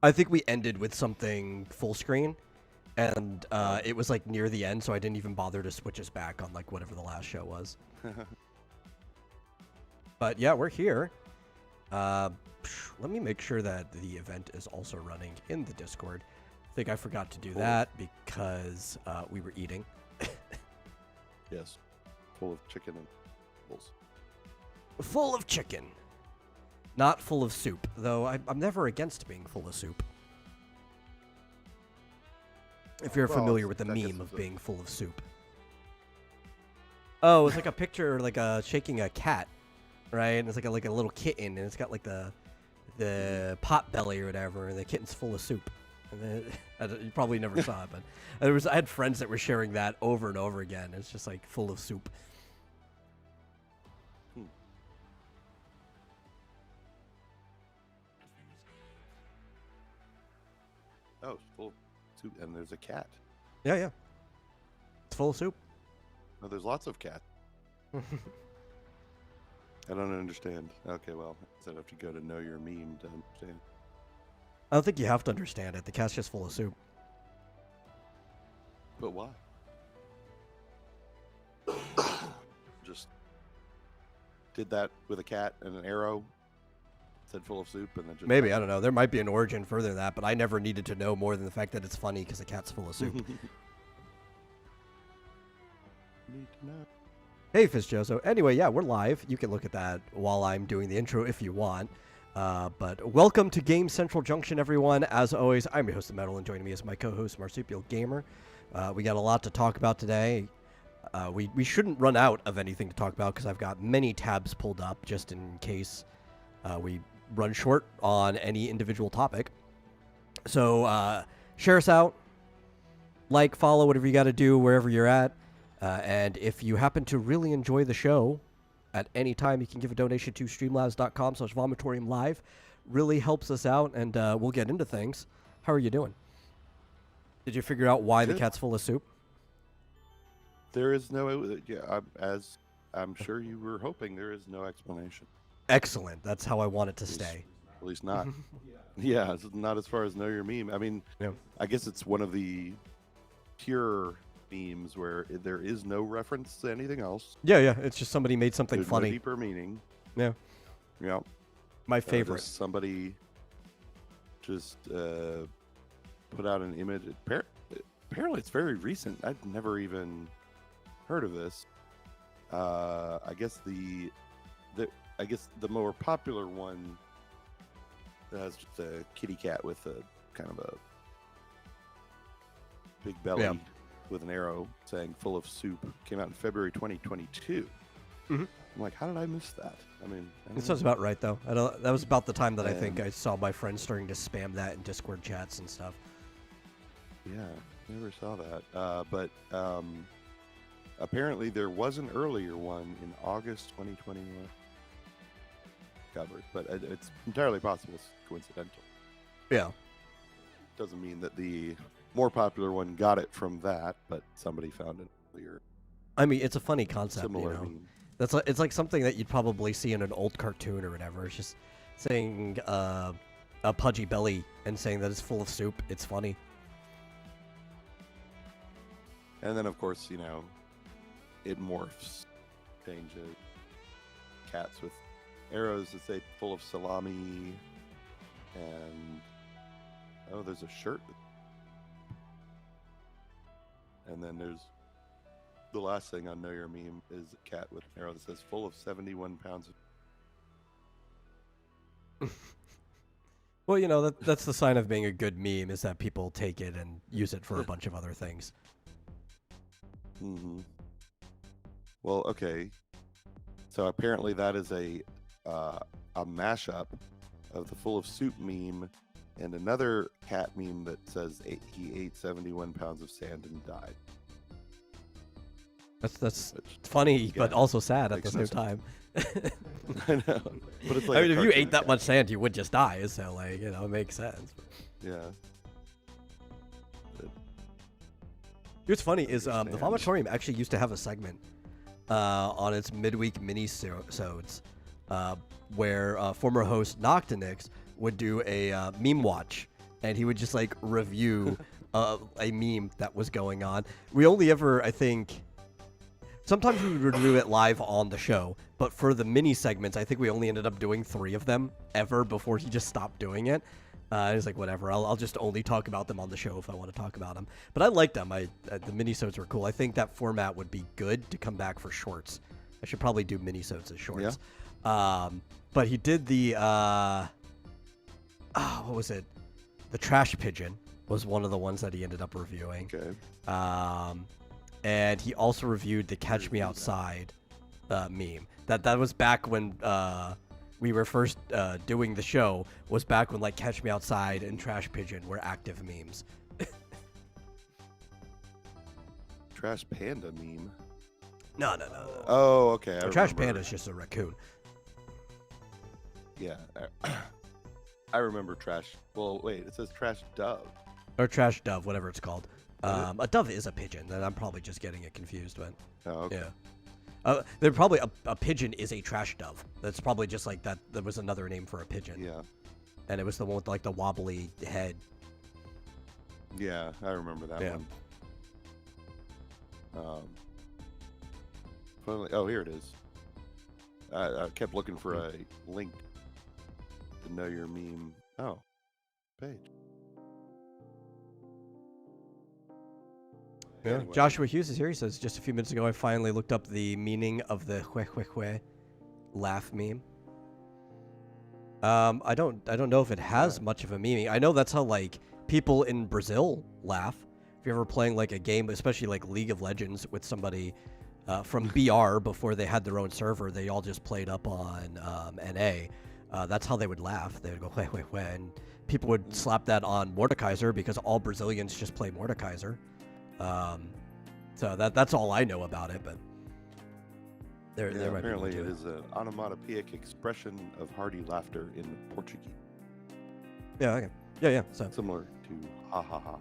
I think we ended with something full screen, and it was like near the end, so I didn't even bother to switch us back on like whatever the last show was. But yeah, we're here. Let me make sure that the event is also running in the Discord. I think I forgot to do that because we were eating. Yes, full of chicken and vegetables. Full of chicken. Not full of soup, though I'm never against being full of soup. If you're familiar with the meme of being full of soup. Oh, it's like a picture, like shaking a cat, right? And it's like a little kitten, and it's got like the pot belly or whatever, and the kitten's full of soup. And then, you probably never saw it, but I had friends that were sharing that over and over again. It's just like full of soup. Oh, it's full of soup, and there's a cat. Yeah. It's full of soup. No, there's lots of cats. I don't understand. Okay, well, I'd have to go to know your meme to understand. I don't think you have to understand it. The cat's just full of soup. But why? Just did that with a cat and an arrow, said full of soup, and then just... Maybe, I don't know. There might be an origin further than that, but I never needed to know more than the fact that it's funny because the cat's full of soup. Need to know. Hey, Fizzjo. So anyway, yeah, we're live. You can look at that while I'm doing the intro if you want. But welcome to Game Central Junction, everyone. As always, I'm your host, Matel, and joining me is my co-host, Marsupial Gamer. We got a lot to talk about today. We shouldn't run out of anything to talk about because I've got many tabs pulled up just in case we run short on any individual topic. So share us out, like, follow, whatever you got to do wherever you're at. And if you happen to really enjoy the show, at any time you can give a donation to streamlabs.com/vomitoriumlive. Really helps us out, and we'll get into things. How are you doing? Did you figure out why the cat's full of soup? There is no... Yeah, as I'm sure you were hoping, there is no explanation. Excellent. That's how I want it to stay. At least not. Yeah, it's not as far as Know Your Meme. I mean, yeah. I guess it's one of the pure memes where there is no reference to anything else. Yeah. It's just somebody made something There's funny. No deeper meaning. Yeah. Yeah. My favorite. Just somebody just put out an image. Apparently, it's very recent. I'd never even heard of this. I guess the more popular one has just a kitty cat with a kind of a big belly with an arrow saying "full of soup." Came out in February 2022. Mm-hmm. I'm like, how did I miss that? I mean, that sounds about right, though. That was about the time that I think I saw my friends starting to spam that in Discord chats and stuff. Yeah, never saw that. But apparently there was an earlier one in August 2021 covered, but it's entirely possible it's coincidental. Yeah. Doesn't mean that the more popular one got it from that, but somebody found it earlier. I mean, it's a funny concept, Similar you know. meme. It's like something that you'd probably see in an old cartoon or whatever. It's just saying a pudgy belly and saying that it's full of soup. It's funny. And then, of course, you know, it morphs, changes. Cats with arrows that say full of salami, and there's a shirt. And then there's the last thing on Know Your Meme is a cat with an arrow that says full of 71 pounds of... Well, you know, that's the sign of being a good meme, is that people take it and use it for a bunch of other things. Mm-hmm. Well, okay. So apparently that is a mashup of the full of soup meme and another cat meme that says he ate 71 pounds of sand and died. That's funny, but also sad at the same time. I know. But it's like I mean, if you ate that much sand, you would just die. So, like, you know, it makes sense. Yeah. What's funny is the Vomitorium actually used to have a segment on its midweek mini-sodes where former host Noctinix would do a meme watch and he would just like review a meme that was going on. We only ever, I think, sometimes we would do it live on the show, but for the mini segments, I think we only ended up doing 3 of them ever before he just stopped doing it. He's like, whatever, I'll just only talk about them on the show if I want to talk about them. But I liked them. The mini-sodes were cool. I think that format would be good to come back for shorts. I should probably do mini-sodes as shorts. Yeah. But he did the, what was it? The Trash Pigeon was one of the ones that he ended up reviewing. Okay. And he also reviewed the Catch Me Outside meme. That was back when we were first doing the show, was back when like Catch Me Outside and Trash Pigeon were active memes. Trash Panda meme? No. Oh, okay. Trash Panda is just a raccoon. Yeah. I remember Trash. Well, wait, it says Trash Dove. Or Trash Dove, whatever it's called. A dove is a pigeon, and I'm probably just getting it confused, but oh, okay. Yeah. They're probably a pigeon is a trash dove. That's probably just like that. There was another name for a pigeon. Yeah. And it was the one with like the wobbly head. Yeah, I remember that one. Finally, oh, here it is. I kept looking for a link to know your meme. Oh, page. Yeah. Anyway. Joshua Hughes is here. He says, just a few minutes ago, I finally looked up the meaning of the hue laugh meme. I don't know if it has much of a meaning. I know that's how like people in Brazil laugh. If you're ever playing like a game, especially like League of Legends with somebody from BR before they had their own server, they all just played up on NA. That's how they would laugh. They would go hue, and people would slap that on Mordekaiser because all Brazilians just play Mordekaiser. So that's all I know about it, but there apparently it is an onomatopoeic expression of hearty laughter in Portuguese. Yeah, okay. Yeah. So similar to ha ha ha.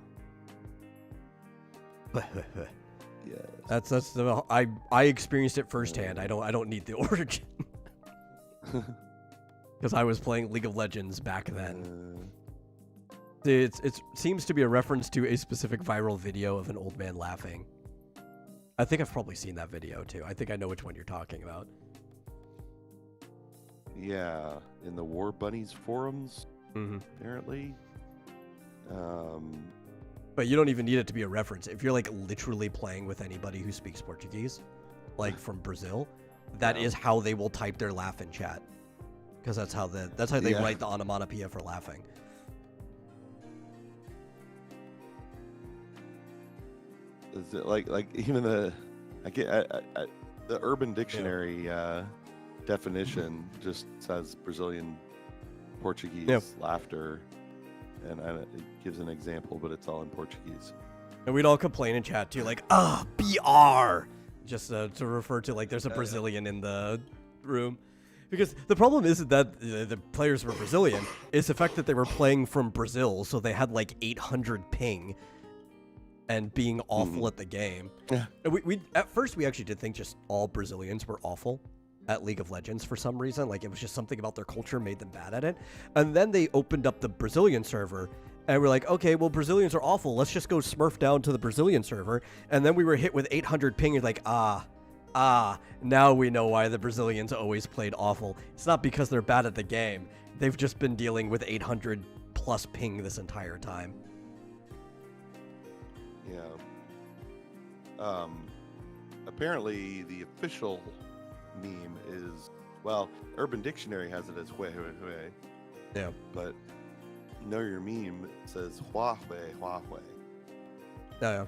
Yeah. That's I experienced it firsthand. I don't need the origin because I was playing League of Legends back then. It seems to be a reference to a specific viral video of an old man laughing. I think I've probably seen that video too. I think I know which one you're talking about. Yeah, in the War Bunnies forums, apparently. But you don't even need it to be a reference. If you're like literally playing with anybody who speaks Portuguese, like from Brazil, that is how they will type their laugh in chat, because that's how they write the onomatopoeia for laughing. Is it like even the the Urban Dictionary definition just says Brazilian Portuguese laughter, and it gives an example, but it's all in Portuguese. And we'd all complain in chat too, like BR, just to refer to like there's a Brazilian in the room. Because the problem isn't that the players were Brazilian, it's the fact that they were playing from Brazil, so they had like 800 ping and being awful at the game. Yeah. And we at first we actually did think just all Brazilians were awful at League of Legends for some reason. Like it was just something about their culture made them bad at it. And then they opened up the Brazilian server and we're like, okay, well, Brazilians are awful. Let's just go smurf down to the Brazilian server. And then we were hit with 800 ping and like, now we know why the Brazilians always played awful. It's not because they're bad at the game. They've just been dealing with 800 plus ping this entire time. Yeah. Apparently the official meme is, well, Urban Dictionary has it as hue. Yeah. But Know Your Meme says hua hue. Yeah.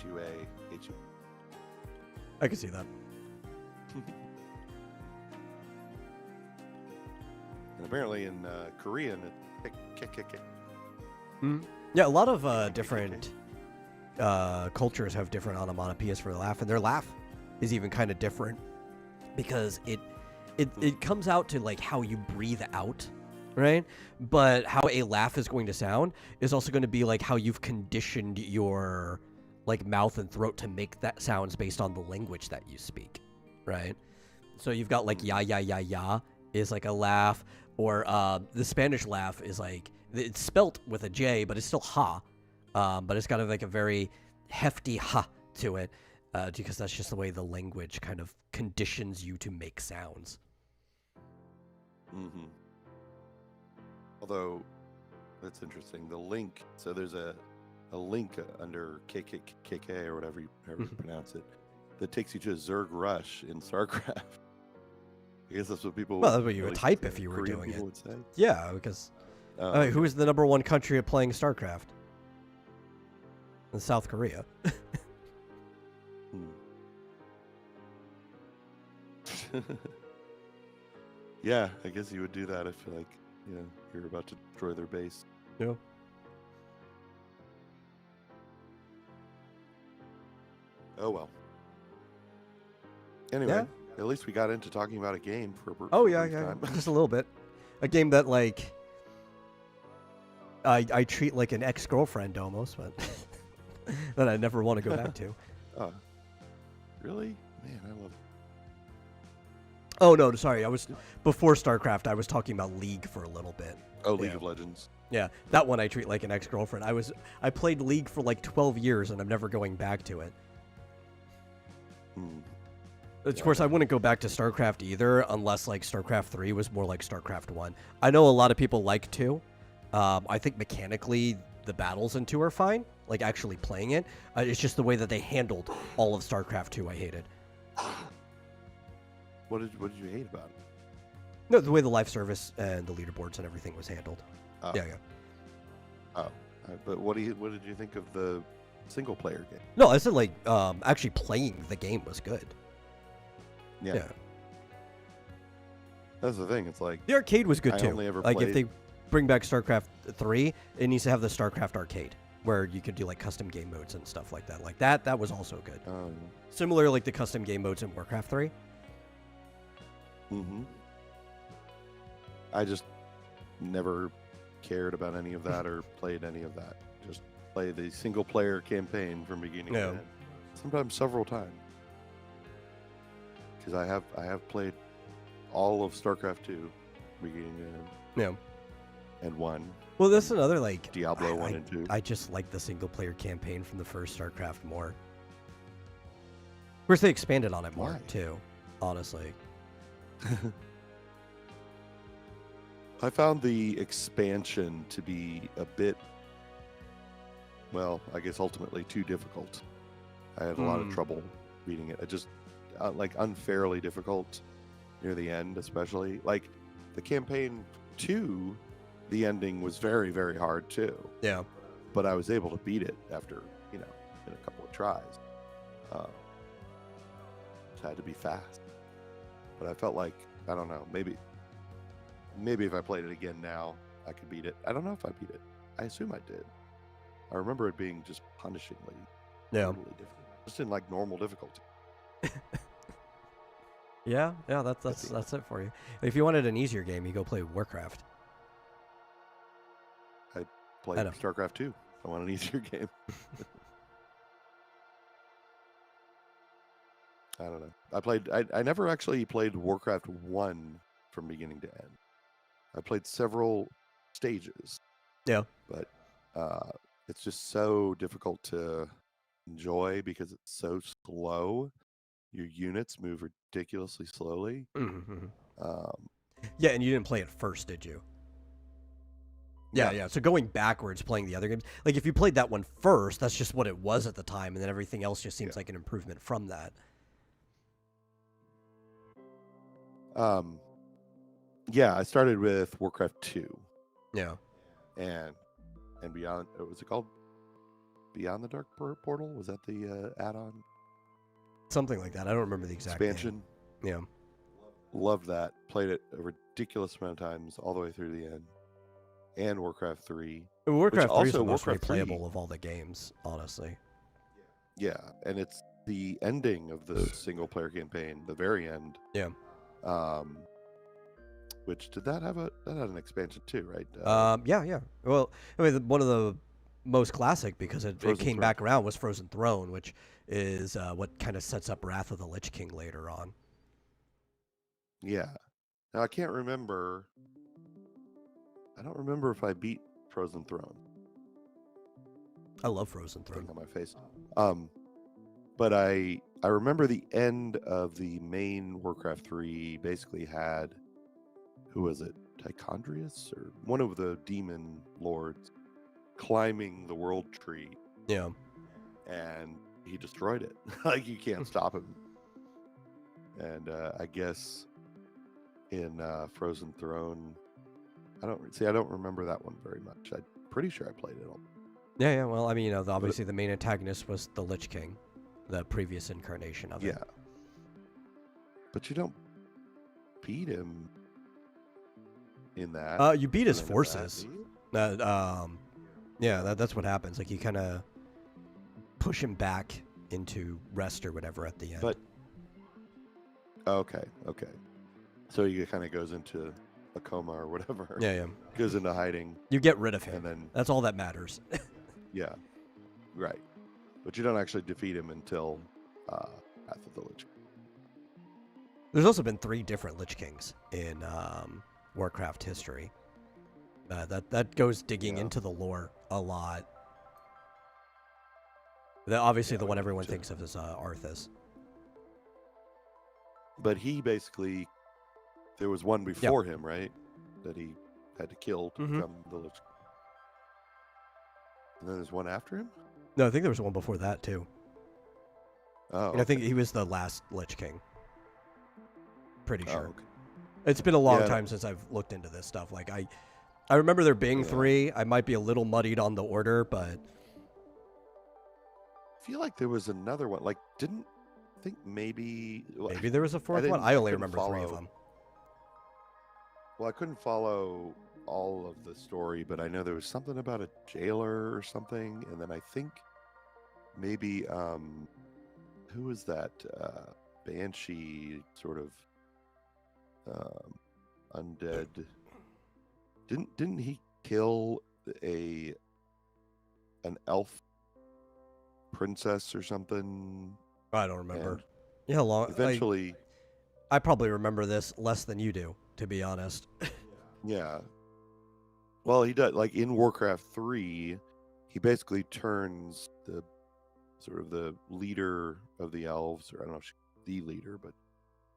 H-U. I can see that. And apparently in Korean, it's kick. Yeah, a lot of different cultures have different onomatopoeias for the laugh, and their laugh is even kind of different because it comes out to like how you breathe out, right? But how a laugh is going to sound is also going to be like how you've conditioned your like mouth and throat to make that sounds based on the language that you speak, right? So you've got like ya is like a laugh, or the Spanish laugh is like It's spelt with a J, but it's still ha. But it's got like a very hefty ha to it, because that's just the way the language kind of conditions you to make sounds. Mm-hmm. Although, that's interesting. The link, so there's a link under KKK or whatever you pronounce it, that takes you to Zerg Rush in StarCraft. I guess that's what people. Well, that's what you would least type if you were Korean doing people it. would say. Yeah, because who is the number one country at playing StarCraft? In South Korea. Yeah, I guess you would do that if, like, you're about to destroy their base. Yeah. Oh well. Anyway, at least we got into talking about a game for a brief time. Just a little bit. A game that, like, I treat like an ex-girlfriend almost, but that I never want to go back to. Really? Man, I love it. Oh, no, sorry. Before StarCraft, I was talking about League for a little bit. Oh, League of Legends. Yeah, that one I treat like an ex-girlfriend. I played League for like 12 years, and I'm never going back to it. Of course, I wouldn't go back to StarCraft either, unless like StarCraft 3 was more like StarCraft 1. I know a lot of people like 2. I think mechanically the battles in 2 are fine, like actually playing it. It's just the way that they handled all of StarCraft 2 I hated. What did you hate about it? No, the way the live service and the leaderboards and everything was handled. Yeah. But what did you think of the single player game? No, I said like actually playing the game was good. Yeah. That's the thing. It's like the arcade was good I too. only ever like played... if they bring back StarCraft 3, it needs to have the StarCraft arcade where you could do like custom game modes and stuff like that. Like that was also good. Similar like the custom game modes in Warcraft 3. Mm-hmm. I just never cared about any of that or played any of that. Just play the single player campaign from beginning to end. Sometimes several times. Because I have played all of StarCraft 2 beginning to end. Yeah. And 1. Well, that's another like Diablo 1 and 2. I just like the single player campaign from the first StarCraft more. Of course, they expanded on it more too, honestly. I found the expansion to be a bit, well, I guess ultimately too difficult. I had a lot of trouble beating it. It just, like, unfairly difficult near the end, especially. Like, the campaign 2, the ending was very, very hard, too. Yeah. But I was able to beat it after, in a couple of tries. Just had to be fast. But I felt like, I don't know, maybe if I played it again now, I could beat it. I don't know if I beat it. I assume I did. I remember it being just punishingly totally difficult. Just in like normal difficulty. Yeah, that's it for you. If you wanted an easier game, you go play Warcraft. I played StarCraft 2. I want an easier game. I don't know. I never actually played Warcraft 1 from beginning to end. I played several stages. Yeah. But it's just so difficult to enjoy because it's so slow. Your units move ridiculously slowly. Mm-hmm. Yeah, and you didn't play it first, did you? Yeah. So going backwards, playing the other games, like if you played that one first, that's just what it was at the time, and then everything else just seems like an improvement from that. Yeah, I started with Warcraft 2. Yeah. And Beyond, was it called Beyond the Dark Portal? Was that the add-on? Something like that. I don't remember the exact expansion. Name. Yeah. Loved that. Played it a ridiculous amount of times all the way through the end. And Warcraft 3. Warcraft 3 is the most replayable of all the games, honestly. Yeah, and it's the ending of the single-player campaign, the very end. Yeah. Which that had an expansion too, right? Yeah. Well, I mean, one of the most classic because it came back around was Frozen Throne, which is what kind of sets up Wrath of the Lich King later on. Yeah. Now I can't remember. I don't remember if I beat Frozen Throne. I love Frozen Thing Throne. on my face. But I remember the end of the main Warcraft 3 basically had, who was it? Tichondrius or one of the demon lords climbing the world tree, Yeah. and he destroyed it. Like, you can't stop him. And I guess in Frozen Throne, I don't remember that one very much. I'm pretty sure I played it all. Yeah. Well, I mean, obviously the main antagonist was the Lich King, the previous incarnation of it. Yeah. But you don't beat him in that. You beat his Going into that, forces. do you? That's what happens. Like, you kind of push him back into rest or whatever at the end. But okay. So he kind of goes into a coma or whatever. yeah. Goes into hiding, You get rid of him. and then That's all that matters. yeah, right. But you don't actually defeat him until Wrath of the Lich King. There's also been 3 different Lich Kings in Warcraft history. That goes digging Yeah. into the lore a lot. Obviously, Yeah, the we one need everyone to- thinks of is Arthas. But he basically, there was one before him, right? That he had to kill to Mhm. become the Lich King. And then there's one after him? No, I think there was one before that too. Oh, And I think he was the last Lich King. Pretty Oh, sure. okay. It's been a long Yeah. time since I've looked into this stuff. Like, I remember there being Yeah. 3. I might be a little muddied on the order, but I feel like there was another one. Like, didn't think maybe. maybe there was a 4th one. didn't- I only couldn't remember 3 of follow- them. Well, I couldn't follow all of the story, but I know there was something about a jailer or something, and then I think maybe who was that banshee sort of undead? Didn't he kill an elf princess or something? I don't remember. And Yeah, long. eventually, I probably remember this less than you do, to be honest. yeah. Well, he does. Like in Warcraft 3, he basically turns the sort of the leader of the elves, or I don't know if she's the leader, but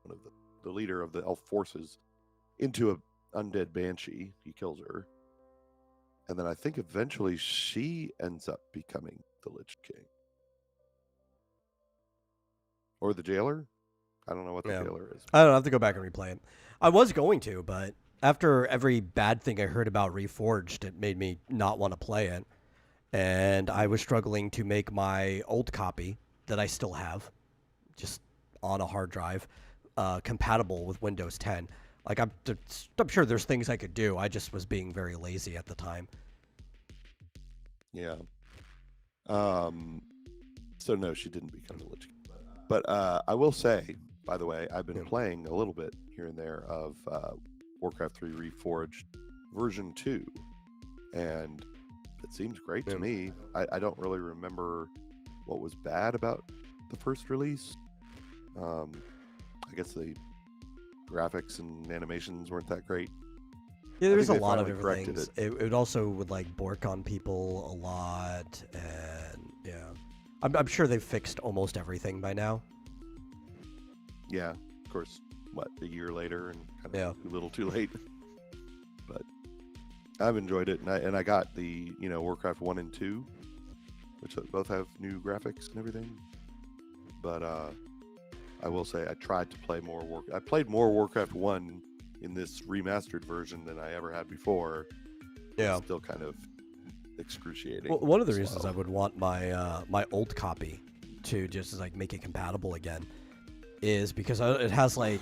one of the leader of the elf forces, into a undead banshee. He kills her, and then I think eventually she ends up becoming the Lich King, or the jailer. I don't know what the Yeah. jailer is. I don't have to go back and replay it. I was going to, but after every bad thing I heard about Reforged, it made me not want to play it. And I was struggling to make my old copy that I still have, just on a hard drive, compatible with Windows 10. Like, I'm sure there's things I could do. I just was being very lazy at the time. Yeah. So no, she didn't become the Lich King. But I will say, by the way, I've been Yeah. playing a little bit here and there of Warcraft 3 Reforged version 2, and it seems great Yeah. to me. I don't really remember what was bad about the first release. I guess the graphics and animations weren't that great. Yeah, there's a think they lot of finally different corrected things. It also would, like, bork on people a lot, and yeah. I'm sure they've fixed almost everything by now. Yeah, of course, what, a year later, and kind Yeah. of a little too late. But I've enjoyed it, and I got the Warcraft 1 and 2, which both have new graphics and everything. But I will say I tried to play more I played more Warcraft 1 in this remastered version than I ever had before. Yeah. It's still kind of excruciating. Well, one of the reasons slow. I would want my my old copy to just like make it compatible again is because it has like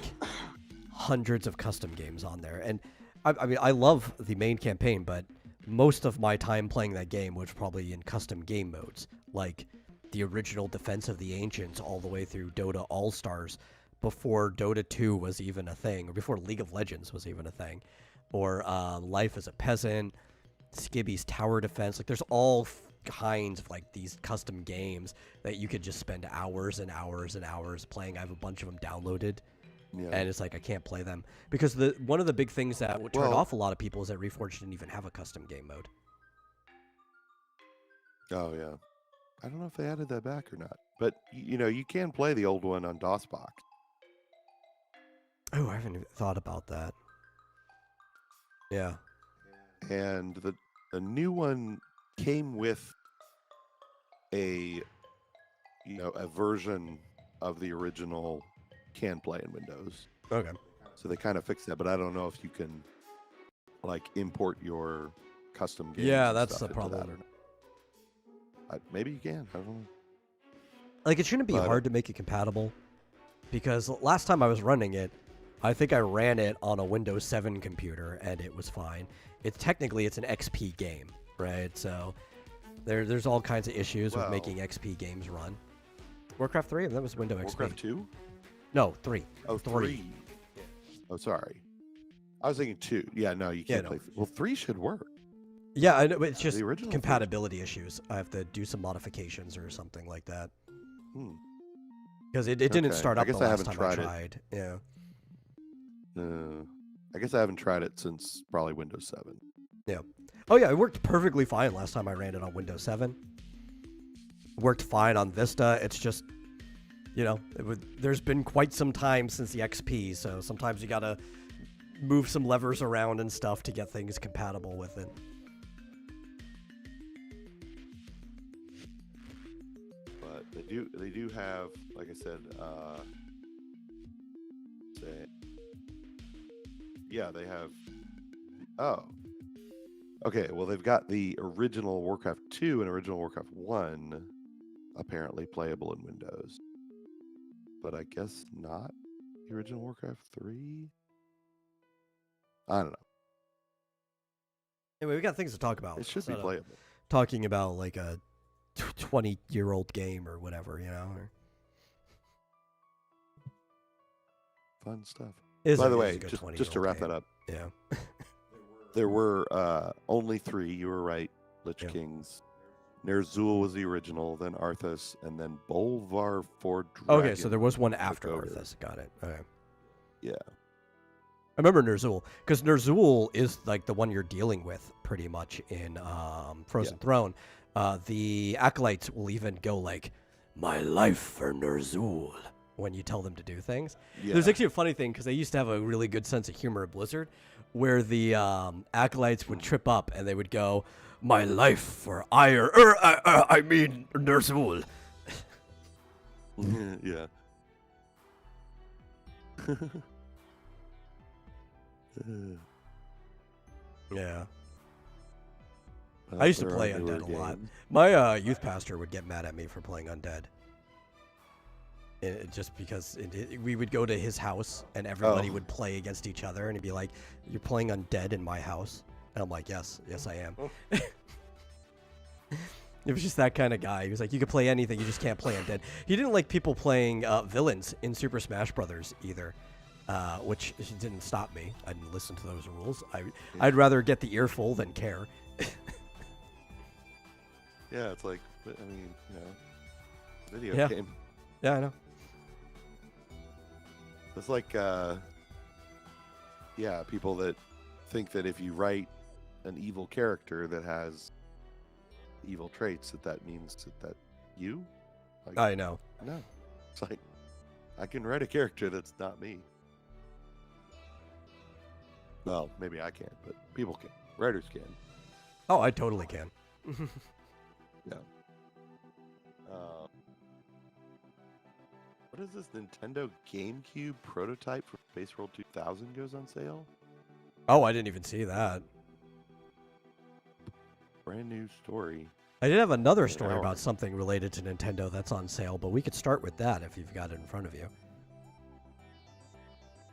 hundreds of custom games on there, and I mean I love the main campaign, but most of my time playing that game was probably in custom game modes, like the original Defense of the Ancients all the way through Dota All Stars, before Dota 2 was even a thing, or before League of Legends was even a thing, or Life as a Peasant, Skibby's Tower Defense. Like, there's all kinds of like these custom games that you could just spend hours and hours and hours playing. I have a bunch of them downloaded, Yeah. and it's like I can't play them because one of the big things that would turn Well- off a lot of people is that Reforged didn't even have a custom game mode. Oh yeah. I don't know if they added that back or not, but you can play the old one on DOSBox. Oh, I haven't even thought about that. Yeah. And the new one came with a version of the original can play in Windows. Okay. So they kind of fixed that, but I don't know if you can like import your custom games. Yeah, and that's stuff the into that problem. or not. Maybe you can. I don't know. Like, it shouldn't be But, hard to make it compatible, because last time I was running it, I think I ran it on a Windows 7 computer, and it was fine. Technically it's an XP game, right? So there's all kinds of issues with making XP games run. Warcraft 3, that was Windows XP. Warcraft 2? No, 3. Oh, 3. Oh, sorry. I was thinking 2. Yeah, no, you can't play. Well, 3 should work. Yeah, I know, but it's just The original compatibility issues. I have to do some modifications or something like that. Because it didn't Okay. start I up guess the I last haven't time I tried it. tried. Yeah. I guess I haven't tried it since probably Windows 7. Yeah. Oh, yeah, it worked perfectly fine last time I ran it on Windows 7. Worked fine on Vista. It's just, there's been quite some time since the XP, so sometimes you gotta move some levers around and stuff to get things compatible with it. But they do have, like I said, they have. Oh, okay. Well, they've got the original Warcraft 2 and original Warcraft 1 apparently playable in Windows, but I guess not the original Warcraft 3. I don't know. Anyway, we got things to talk about. It should be playable. Talking about like a 20-year-old game or whatever, Or... Fun stuff. By the way, just to wrap that up. Yeah. There were only 3. You were right. Lich Kings. Ner'zhul was the original, then Arthas, and then Bolvar for Dragon. Okay, so there was one after Arthas. Got it. Okay. Yeah. I remember Ner'zhul, because Ner'zhul is like the one you're dealing with pretty much in Frozen Throne. The acolytes will even go like, "My life for Ner'zhul," when you tell them to do things. Yeah. There's actually a funny thing, because they used to have a really good sense of humor at Blizzard, where the acolytes would trip up and they would go, "My life for Ner'zhul." Yeah. Yeah. I used to play Undead a lot. My youth pastor would get mad at me for playing Undead. Just because we would go to his house and everybody would play against each other, and he'd be like, "You're playing Undead in my house?" And I'm like, yes, I am. It was just that kind of guy. He was like, you could play anything, you just can't play Undead. He didn't like people playing villains in Super Smash Brothers either, which didn't stop me. I didn't listen to those rules. I'd rather get the earful than care. Yeah, it's like, I mean, video game. Yeah, I know. It's like, people that think that if you write an evil character that has evil traits, that means that you? Like, I know. No. It's like, I can write a character that's not me. Well, maybe I can't, but people can. Writers can. Oh, I totally can. Yeah. What is this? Nintendo GameCube prototype for Space World 2000 goes on sale? Oh, I didn't even see that. Brand new story. I did have another story about something related to Nintendo that's on sale, but we could start with that if you've got it in front of you.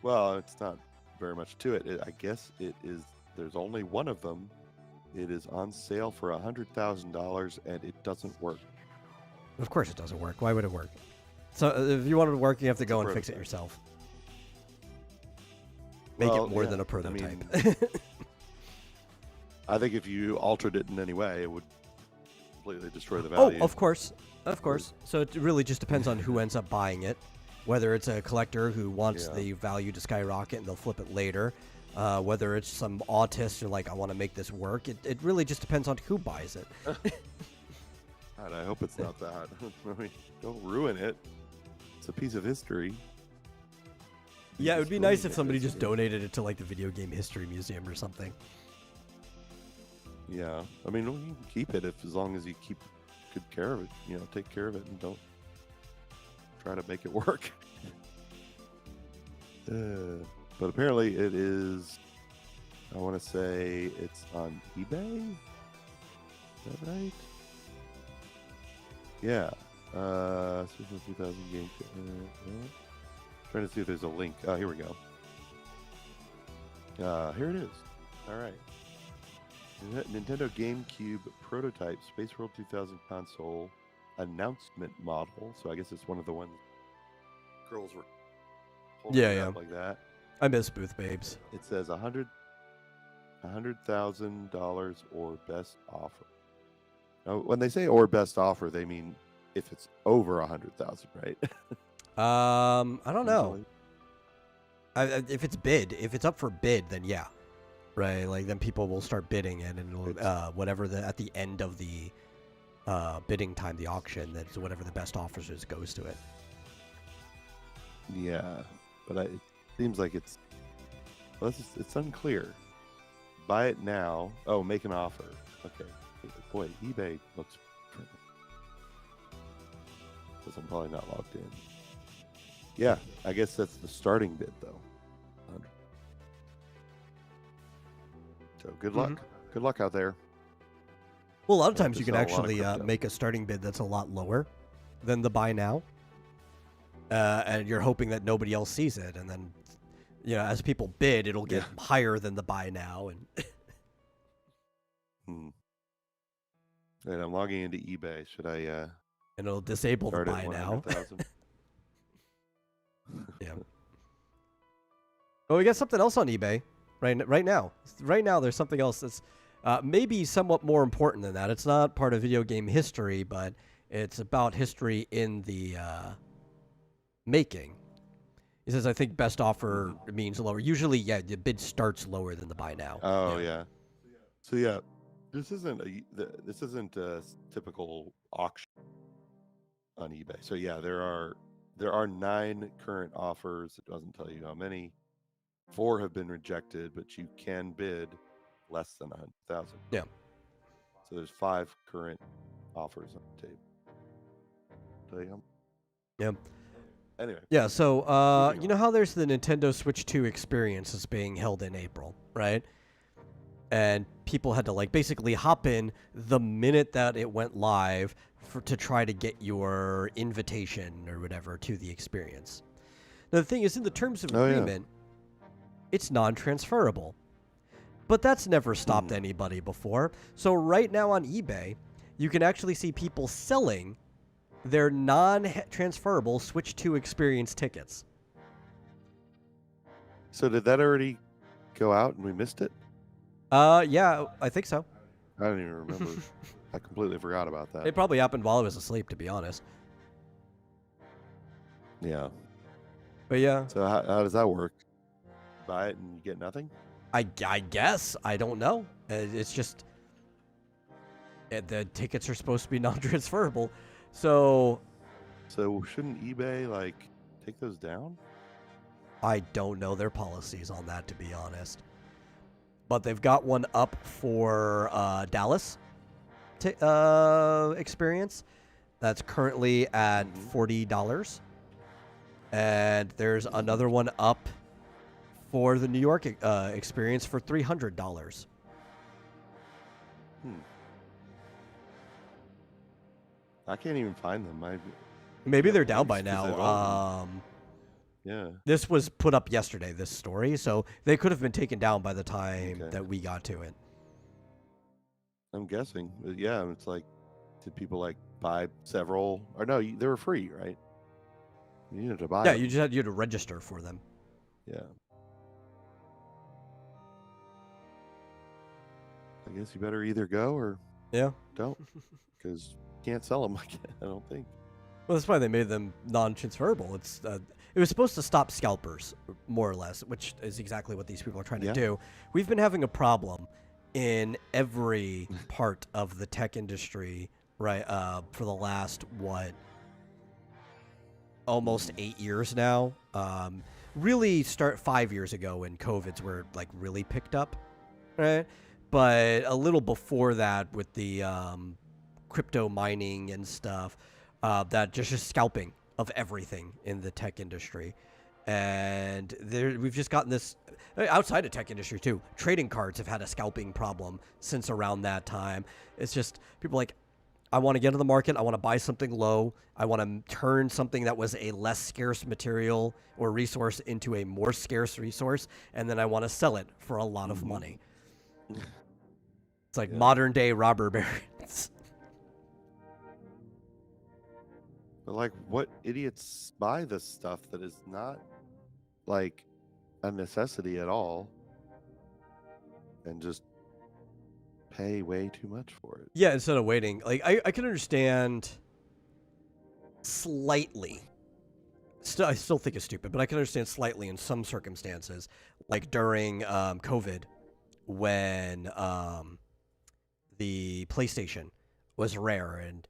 Well, it's not very much to it. I guess it is. There's only one of them. It is on sale for $100,000, and it doesn't work. Of course it doesn't work. Why would it work? So if you want it to work, you have to go and fix it yourself. Make it more than a prototype. I think if you altered it in any way, it would completely destroy the value. Oh, of course. Of course. So it really just depends on who ends up buying it. Whether it's a collector who wants the value to skyrocket and they'll flip it later. Whether it's some autist who's like, I want to make this work. It really just depends on who buys it. God, I hope it's not that. I mean, don't ruin it. It's a piece of history. Yeah, it would be nice if somebody just donated it to like the Video Game History Museum or something. Yeah, I mean, well, you can keep it as long as you keep good care of it. You know, take care of it and don't try to make it work. But apparently, it is. I want to say it's on eBay. Is that right? Yeah. 2000 game. Trying to see if there's a link. Oh, here we go. Here it is. All right. Nintendo GameCube prototype Space World 2000 console announcement model. So I guess it's one of the ones girls were holding up like that. I miss Booth Babes. It says $100,000 or best offer. Now, when they say or best offer, they mean if it's over 100,000, right? I don't know. If it's up for bid, then yeah, right. Like then people will start bidding, and it'll, whatever at the end of the bidding time, the auction, that's whatever the best offers is goes to it. Yeah, but it seems like it's unclear. Buy it now. Oh, make an offer. Okay. Boy, eBay looks. Because I'm probably not logged in. Yeah, I guess that's the starting bid, though. So good luck. Mm-hmm. Good luck out there. Well, a lot of times you can actually make a starting bid that's a lot lower than the buy now. And you're hoping that nobody else sees it. And then, you know, as people bid, it'll get higher than the buy now. And and I'm logging into eBay. Should I... and it'll disable the buy now. Yeah. Oh, we got something else on eBay right now. Right now, there's something else that's maybe somewhat more important than that. It's not part of video game history, but it's about history in the making. He says, I think best offer means lower. Usually, yeah, the bid starts lower than the buy now. Oh, yeah. So, yeah, this isn't a typical auction on eBay. So, yeah, there are 9 current offers. It doesn't tell you how many. 4 have been rejected, but you can bid less than 100,000. Yeah. So there's 5 current offers on the table. Yeah. Anyway. Yeah, so you know how there's the Nintendo Switch 2 experience that's being held in April, right? And people had to like basically hop in the minute that it went live to try to get your invitation or whatever to the experience. Now the thing is, in the terms of agreement, it's non-transferable. But that's never stopped anybody before. So right now on eBay, you can actually see people selling their non-transferable Switch 2 experience tickets. So did that already go out and we missed it? Yeah, I think so. I don't even remember. I completely forgot about that. It probably happened while I was asleep, to be honest. Yeah. But yeah. So how does that work? Buy it and you get nothing? I guess. I don't know. It's just... the tickets are supposed to be non-transferable. So shouldn't eBay, like, take those down? I don't know their policies on that, to be honest. But they've got one up for Dallas experience. That's currently at $40. And there's another one up for the New York experience for $300. I can't even find them. Maybe they're down by now. Yeah. This was put up yesterday, this story, so they could have been taken down by the time that we got to it. I'm guessing. Yeah, it's like, did people like buy several? Or no, they were free, right? You needed to buy them. You just had to register for them. Yeah. I guess you better either go or don't, because you can't sell them. I don't think. Well, that's why they made them non-transferable. It was supposed to stop scalpers, more or less, which is exactly what these people are trying to do. We've been having a problem in every part of the tech industry right? For the last almost 8 years now. Really start 5 years ago when COVID's were like really picked up, right? But a little before that with the crypto mining and stuff, that just scalping of everything in the tech industry. And we've just gotten this outside of tech industry too. Trading cards have had a scalping problem since around that time. It's just people like, I want to get into the market. I want to buy something low. I want to turn something that was a less scarce material or resource into a more scarce resource, and then I want to sell it for a lot of money. It's like modern day robber barons. But like, what idiots buy this stuff that is not like a necessity at all, and just pay way too much for it? Yeah, instead of waiting. Like, I can understand slightly. I still think it's stupid, but I can understand slightly in some circumstances, like during COVID, when the PlayStation was rare and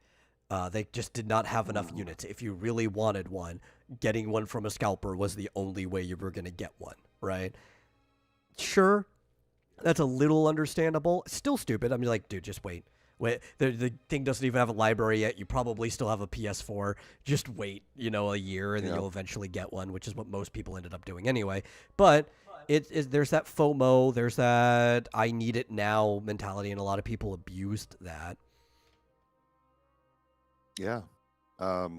they just did not have enough units. If you really wanted one, getting one from a scalper was the only way you were going to get one, right? Sure, that's a little understandable. Still stupid. I mean, like, dude, just wait. Wait, the thing doesn't even have a library yet. You probably still have a PS4. Just wait, a year, and then you'll eventually get one, which is what most people ended up doing anyway. But there's that FOMO, there's that I need it now mentality, and a lot of people abused that. Yeah. I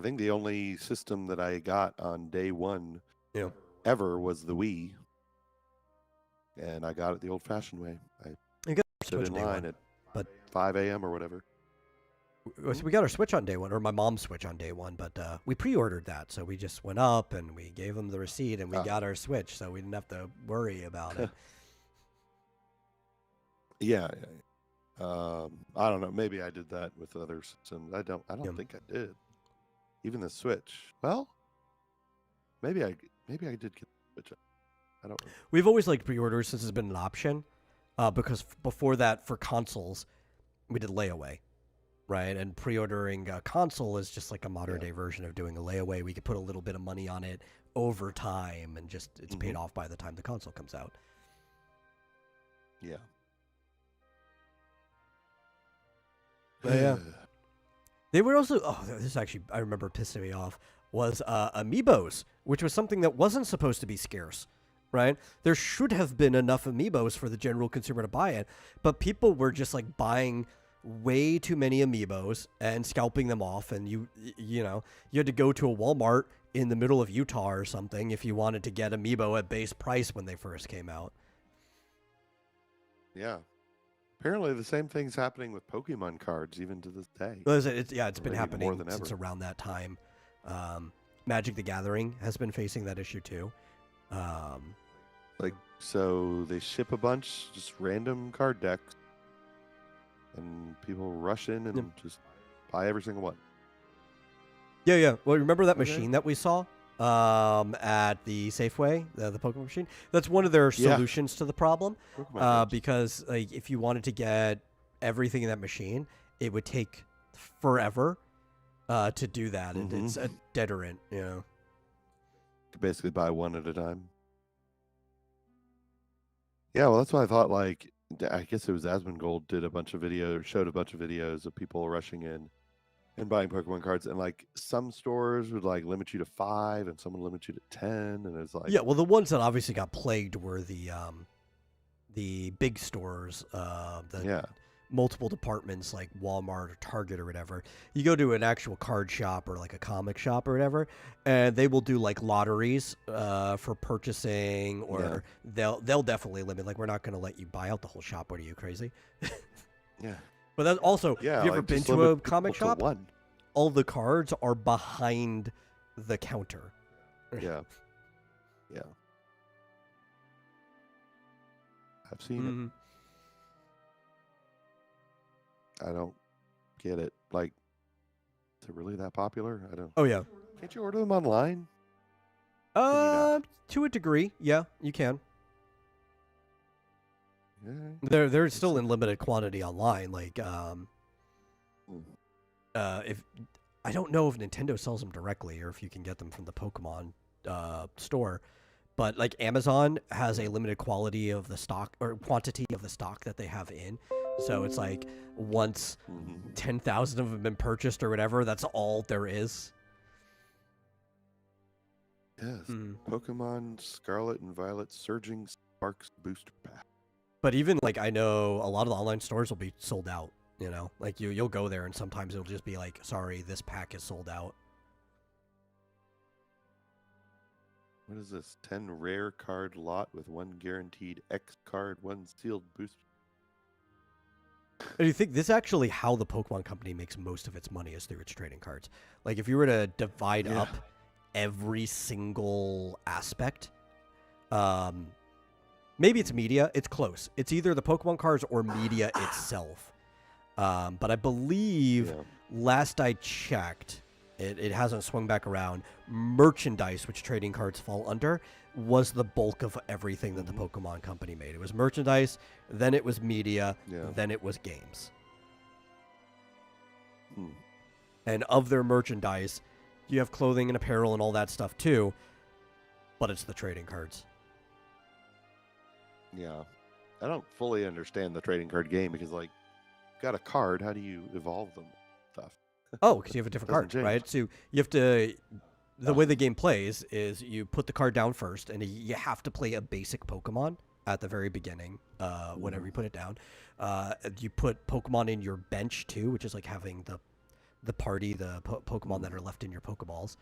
think the only system that I got on day one ever was the Wii. And I got it the old-fashioned way. I stood in line at 5 a.m. or whatever. So we got our Switch on day one, or my mom's Switch on day one, but we pre-ordered that. So we just went up and we gave them the receipt and we got our Switch, so we didn't have to worry about it. Yeah. I don't know. Maybe I did that with other systems. I don't think I did. Even the Switch. Well, maybe I did get the Switch. I don't know. We've always liked pre-orders since it's been an option, because before that, for consoles, we did layaway, right? And pre-ordering a console is just like a modern-day version of doing a layaway. We could put a little bit of money on it over time, and just it's paid off by the time the console comes out. Yeah. But yeah. They were also, this actually, I remember pissing me off, was Amiibos, which was something that wasn't supposed to be scarce, right? There should have been enough Amiibos for the general consumer to buy it, but people were just like buying way too many Amiibos and scalping them off, and you had to go to a Walmart in the middle of Utah or something if you wanted to get Amiibo at base price when they first came out. Yeah. Apparently, the same thing's happening with Pokemon cards even to this day. Well, it's been happening more than since ever. around that time. Magic the Gathering has been facing that issue too. So they ship a bunch, just random card decks, and people rush in and just buy every single one. Yeah. Well, remember that machine that we saw at the Safeway, the Pokemon machine? That's one of their solutions to the problem. Because like, if you wanted to get everything in that machine, it would take forever to do that, and it's a deterrent, You basically buy one at a time. Yeah, well, that's why I thought, like, I guess it was Asmongold showed a bunch of videos of people rushing in and buying Pokemon cards, and like some stores would like limit you to 5 and some would limit you to 10, and it's like, yeah, well, the ones that obviously got plagued were the big stores, multiple departments like Walmart or Target or whatever. You go to an actual card shop or like a comic shop or whatever, and they will do like lotteries for purchasing, or they'll definitely limit. Like, we're not going to let you buy out the whole shop. What are you, crazy? Yeah. But that's also, have you ever been to a comic shop? One. All the cards are behind the counter. Yeah. I've seen it. I don't get it. Like, is it really that popular? I don't. Oh yeah. Can't you order them online? To a degree, yeah, you can. Yeah. They're still in limited quantity online. Like, If I don't know if Nintendo sells them directly or if you can get them from the Pokemon store, but like Amazon has a limited quality of the stock or quantity of the stock that they have in. So it's like once 10,000 of them have been purchased or whatever, that's all there is. Yes. Pokemon Scarlet and Violet Surging Sparks Booster Pack. But even like I know a lot of the online stores will be sold out. You know, like you'll go there and sometimes it'll just be like, sorry, this pack is sold out. What is this? 10 rare card lot with 1 guaranteed X card, 1 sealed booster. Do you think this is actually how the Pokemon Company makes most of its money is through its trading cards? Like if you were to divide up every single aspect, maybe it's media. It's close. It's either the Pokemon cards or media itself. But I believe last I checked, it hasn't swung back around. Merchandise, which trading cards fall under, was the bulk of everything that the Pokemon Company made. It was merchandise, then it was media, then it was games. And of their merchandise, you have clothing and apparel and all that stuff too, but it's the trading cards. Yeah. I don't fully understand the trading card game because, like, got a card, how do you evolve them? Stuff. Oh, because you have a different card, change. right? So you have to. The way the game plays is you put the card down first, and you have to play a basic Pokemon at the very beginning. Whenever you put it down, you put Pokemon in your bench too, which is like having the party, the Pokemon that are left in your Pokeballs,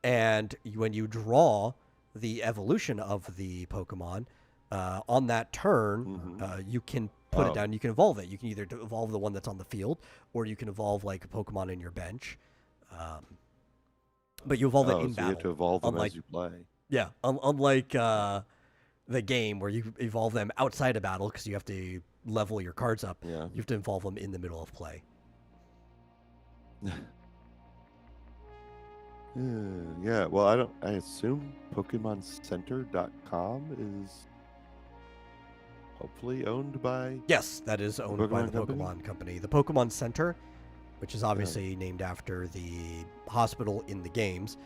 and when you draw the evolution of the Pokemon on that turn, you can put it down. You can evolve it. You can either evolve the one that's on the field, or you can evolve like a Pokemon in your bench. But you evolve it in so battle. You have to evolve them as you play. Yeah, unlike the game where you evolve them outside of battle because you have to level your cards up. Yeah. You have to evolve them in the middle of play. Yeah. Well, I assume PokemonCenter.com is hopefully owned by. Yes, that is owned by the Company? Pokemon Company. The Pokemon Center, which is obviously named after the hospital in the games,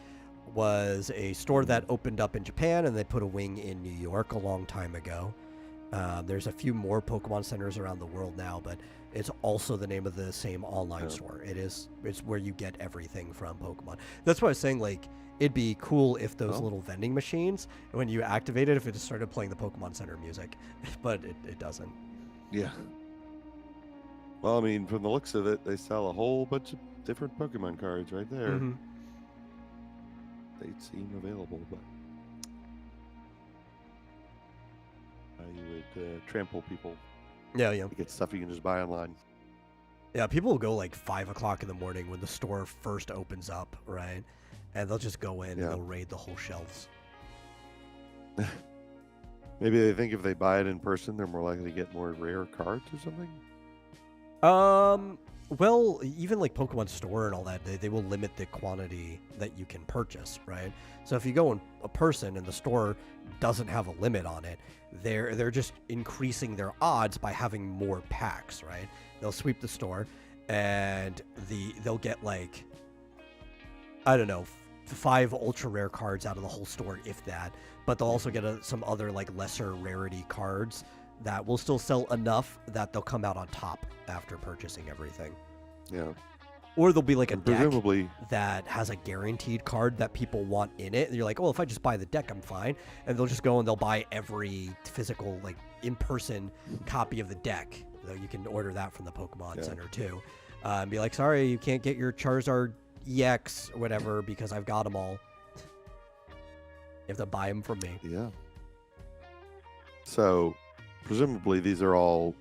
was a store that opened up in Japan, and they put a wing in New York a long time ago. There's a few more Pokemon centers around the world now, but it's also the name of the same online store. It's where you get everything from Pokemon. That's why I was saying, like, it'd be cool if those little vending machines, when you activate it, if it just started playing the Pokemon Center music, but it doesn't. Yeah. Well, I mean, from the looks of it, they sell a whole bunch of different Pokemon cards right there. They seem available, but you would trample people. Yeah. You get stuff you can just buy online. Yeah, people will go like 5 o'clock in the morning when the store first opens up, right? And they'll just go in and they'll raid the whole shelves. Maybe they think if they buy it in person, they're more likely to get more rare cards or something? Well, even like Pokemon Store and all that, they will limit the quantity that you can purchase, right? So if you go in a person and the store doesn't have a limit on it, they're just increasing their odds by having more packs, right? They'll sweep the store and they'll get like, I don't know, 5 ultra rare cards out of the whole store, if that. But they'll also get some other like lesser rarity cards that will still sell enough that they'll come out on top after purchasing everything. Yeah. Or there'll be like a deck presumably that has a guaranteed card that people want in it. And you're like, oh, if I just buy the deck, I'm fine. And they'll just go and they'll buy every physical, like in-person copy of the deck. Though you can order that from the Pokemon Center too. And be like, sorry, you can't get your Charizard EX or whatever because I've got them all. You have to buy them from me. Yeah. So, presumably these are all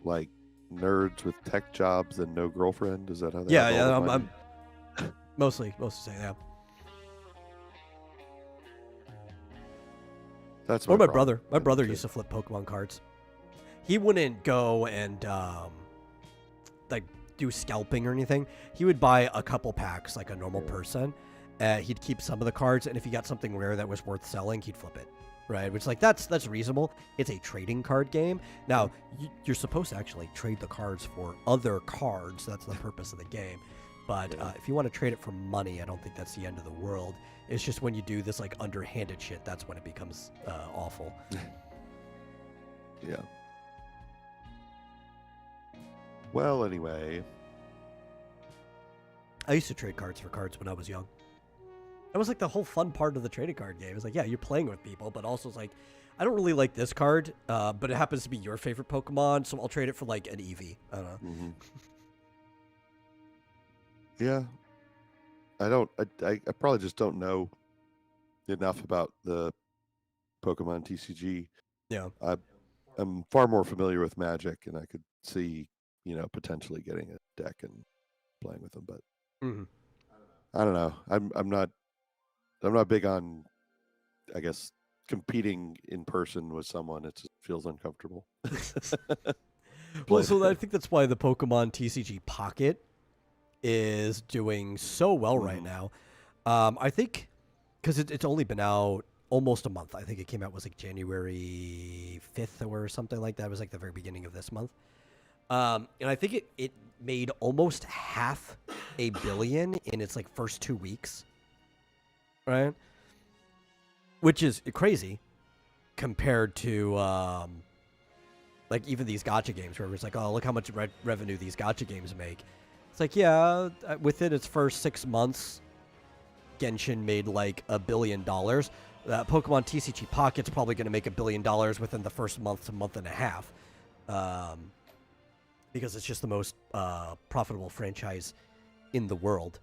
like nerds with tech jobs and no girlfriend. Is that how they? Yeah. I'm mostly saying that. That's or my brother. My brother used to flip Pokemon cards. He wouldn't go and like do scalping or anything. He would buy a couple packs like a normal person. He'd keep some of the cards, and if he got something rare that was worth selling, he'd flip it. right? Which like that's reasonable. It's a trading card game. Now you're supposed to actually trade the cards for other cards. That's the purpose of the game. But if you want to trade it for money, I don't think that's the end of the world. It's just when you do this like underhanded shit, that's when it becomes awful. Yeah. Well, anyway, I used to trade cards for cards when I was young. That was like the whole fun part of the trading card game. It's like, yeah, you're playing with people, but also it's like, I don't really like this card, but it happens to be your favorite Pokemon, so I'll trade it for like an Eevee. I don't know. Mm-hmm. Yeah. I probably just don't know enough about the Pokemon TCG. Yeah. I'm far more familiar with Magic, and I could see, potentially getting a deck and playing with them, but I don't know. I'm not big on, I guess, competing in person with someone. It just feels uncomfortable. Well, so I think that's why the Pokemon TCG Pocket is doing so well right now. I think because it's only been out almost a month. I think it came out was like January 5th or something like that. It was like the very beginning of this month. And I think it made almost $500 million in its like first 2 weeks. Right? Which is crazy compared to like even these gacha games where it's like, oh, look how much revenue these gacha games make. It's like, yeah, within its first 6 months, Genshin made like $1 billion. Pokemon TCG Pocket's probably going to make $1 billion within the first month to month and a half. Because it's just the most profitable franchise in the world.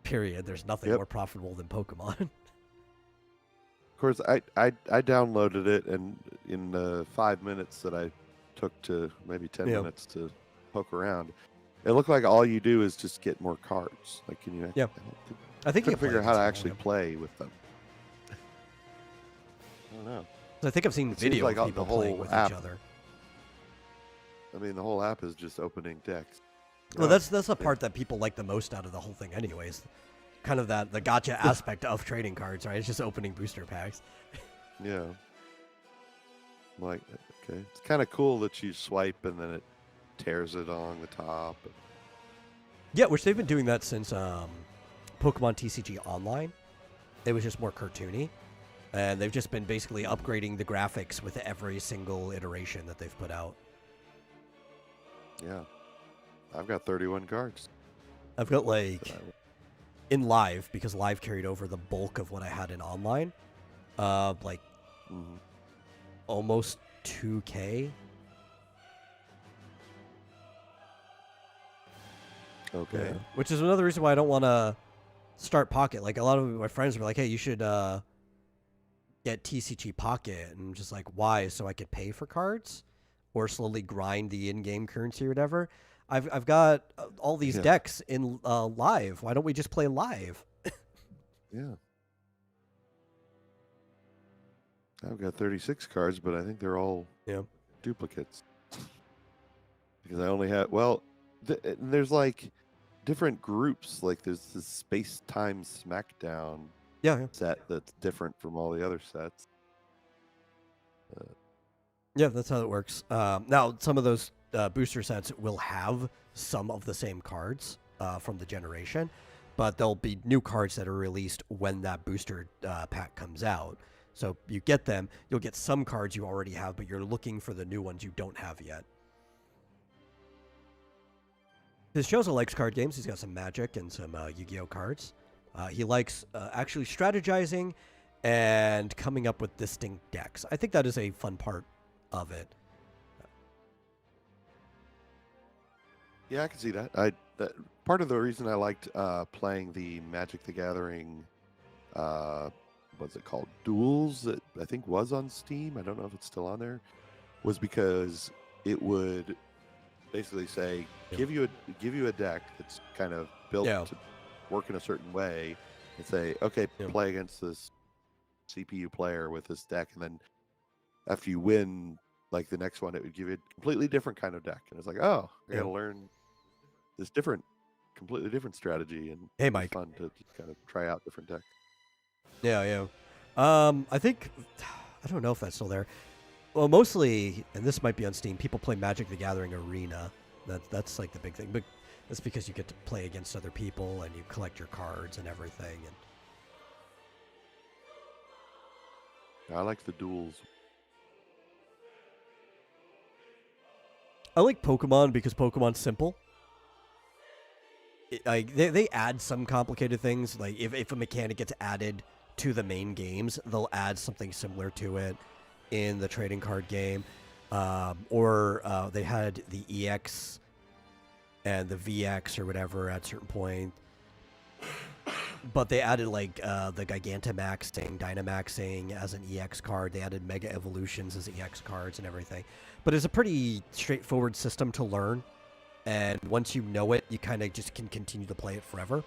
Period. There's nothing more profitable than Pokemon. Of course, I downloaded it, and in the 5 minutes that I took to maybe 10 minutes to poke around, it looked like all you do is just get more cards. Like, can you? Yeah. I think you can figure out how to actually play with them. I don't know. I think I've seen video of people playing with each other. I mean, the whole app is just opening decks. Well, that's the part that people like the most out of the whole thing anyways. Kind of the gacha aspect of trading cards, right? It's just opening booster packs. Yeah. I'm like, okay. It's kind of cool that you swipe and then it tears it on the top. Yeah, which they've been doing that since Pokemon TCG Online. It was just more cartoony. And they've just been basically upgrading the graphics with every single iteration that they've put out. Yeah. I've got 31 cards. I've got like, in live, because live carried over the bulk of what I had in online, almost 2K. Okay. Yeah. Which is another reason why I don't want to start Pocket. Like, a lot of my friends were like, hey, you should get TCG Pocket. And I'm just like, why? So I could pay for cards? Or slowly grind the in-game currency or whatever? I've got all these decks in live. Why don't we just play live? Yeah. I've got 36 cards, but I think they're all duplicates. Because I only had, there's like different groups. Like there's this Space-Time Smackdown set that's different from all the other sets. Yeah, that's how it works. Now, some of those booster sets will have some of the same cards from the generation, but there'll be new cards that are released when that booster pack comes out. So you get them, you'll get some cards you already have, but you're looking for the new ones you don't have yet. His Chozo likes card games. He's got some Magic and some Yu-Gi-Oh cards. He likes actually strategizing and coming up with distinct decks. I think that is a fun part of it. Yeah, I can see that. Part of the reason I liked playing the Magic the Gathering, what's it called, Duels, that I think was on Steam, I don't know if it's still on there, was because it would basically say, give you a deck that's kind of built to work in a certain way, and say, okay, play against this CPU player with this deck, and then after you win, like the next one, it would give you a completely different kind of deck. And it's like, oh, I got to learn this completely different strategy. And hey, Mike, it's fun to just kind of try out different decks. Yeah. I think I don't know if that's still there. Well, mostly, and this might be on Steam. People play Magic: The Gathering Arena. That's like the big thing, but that's because you get to play against other people and you collect your cards and everything. And I like the duels. I like Pokemon because Pokemon's simple. Like they add some complicated things. Like if a mechanic gets added to the main games, they'll add something similar to it in the trading card game. Or they had the EX and the VX or whatever at a certain point. But they added like the Gigantamaxing, Dynamaxing as an EX card. They added Mega Evolutions as EX cards and everything. But it's a pretty straightforward system to learn. And once you know it, you kind of just can continue to play it forever.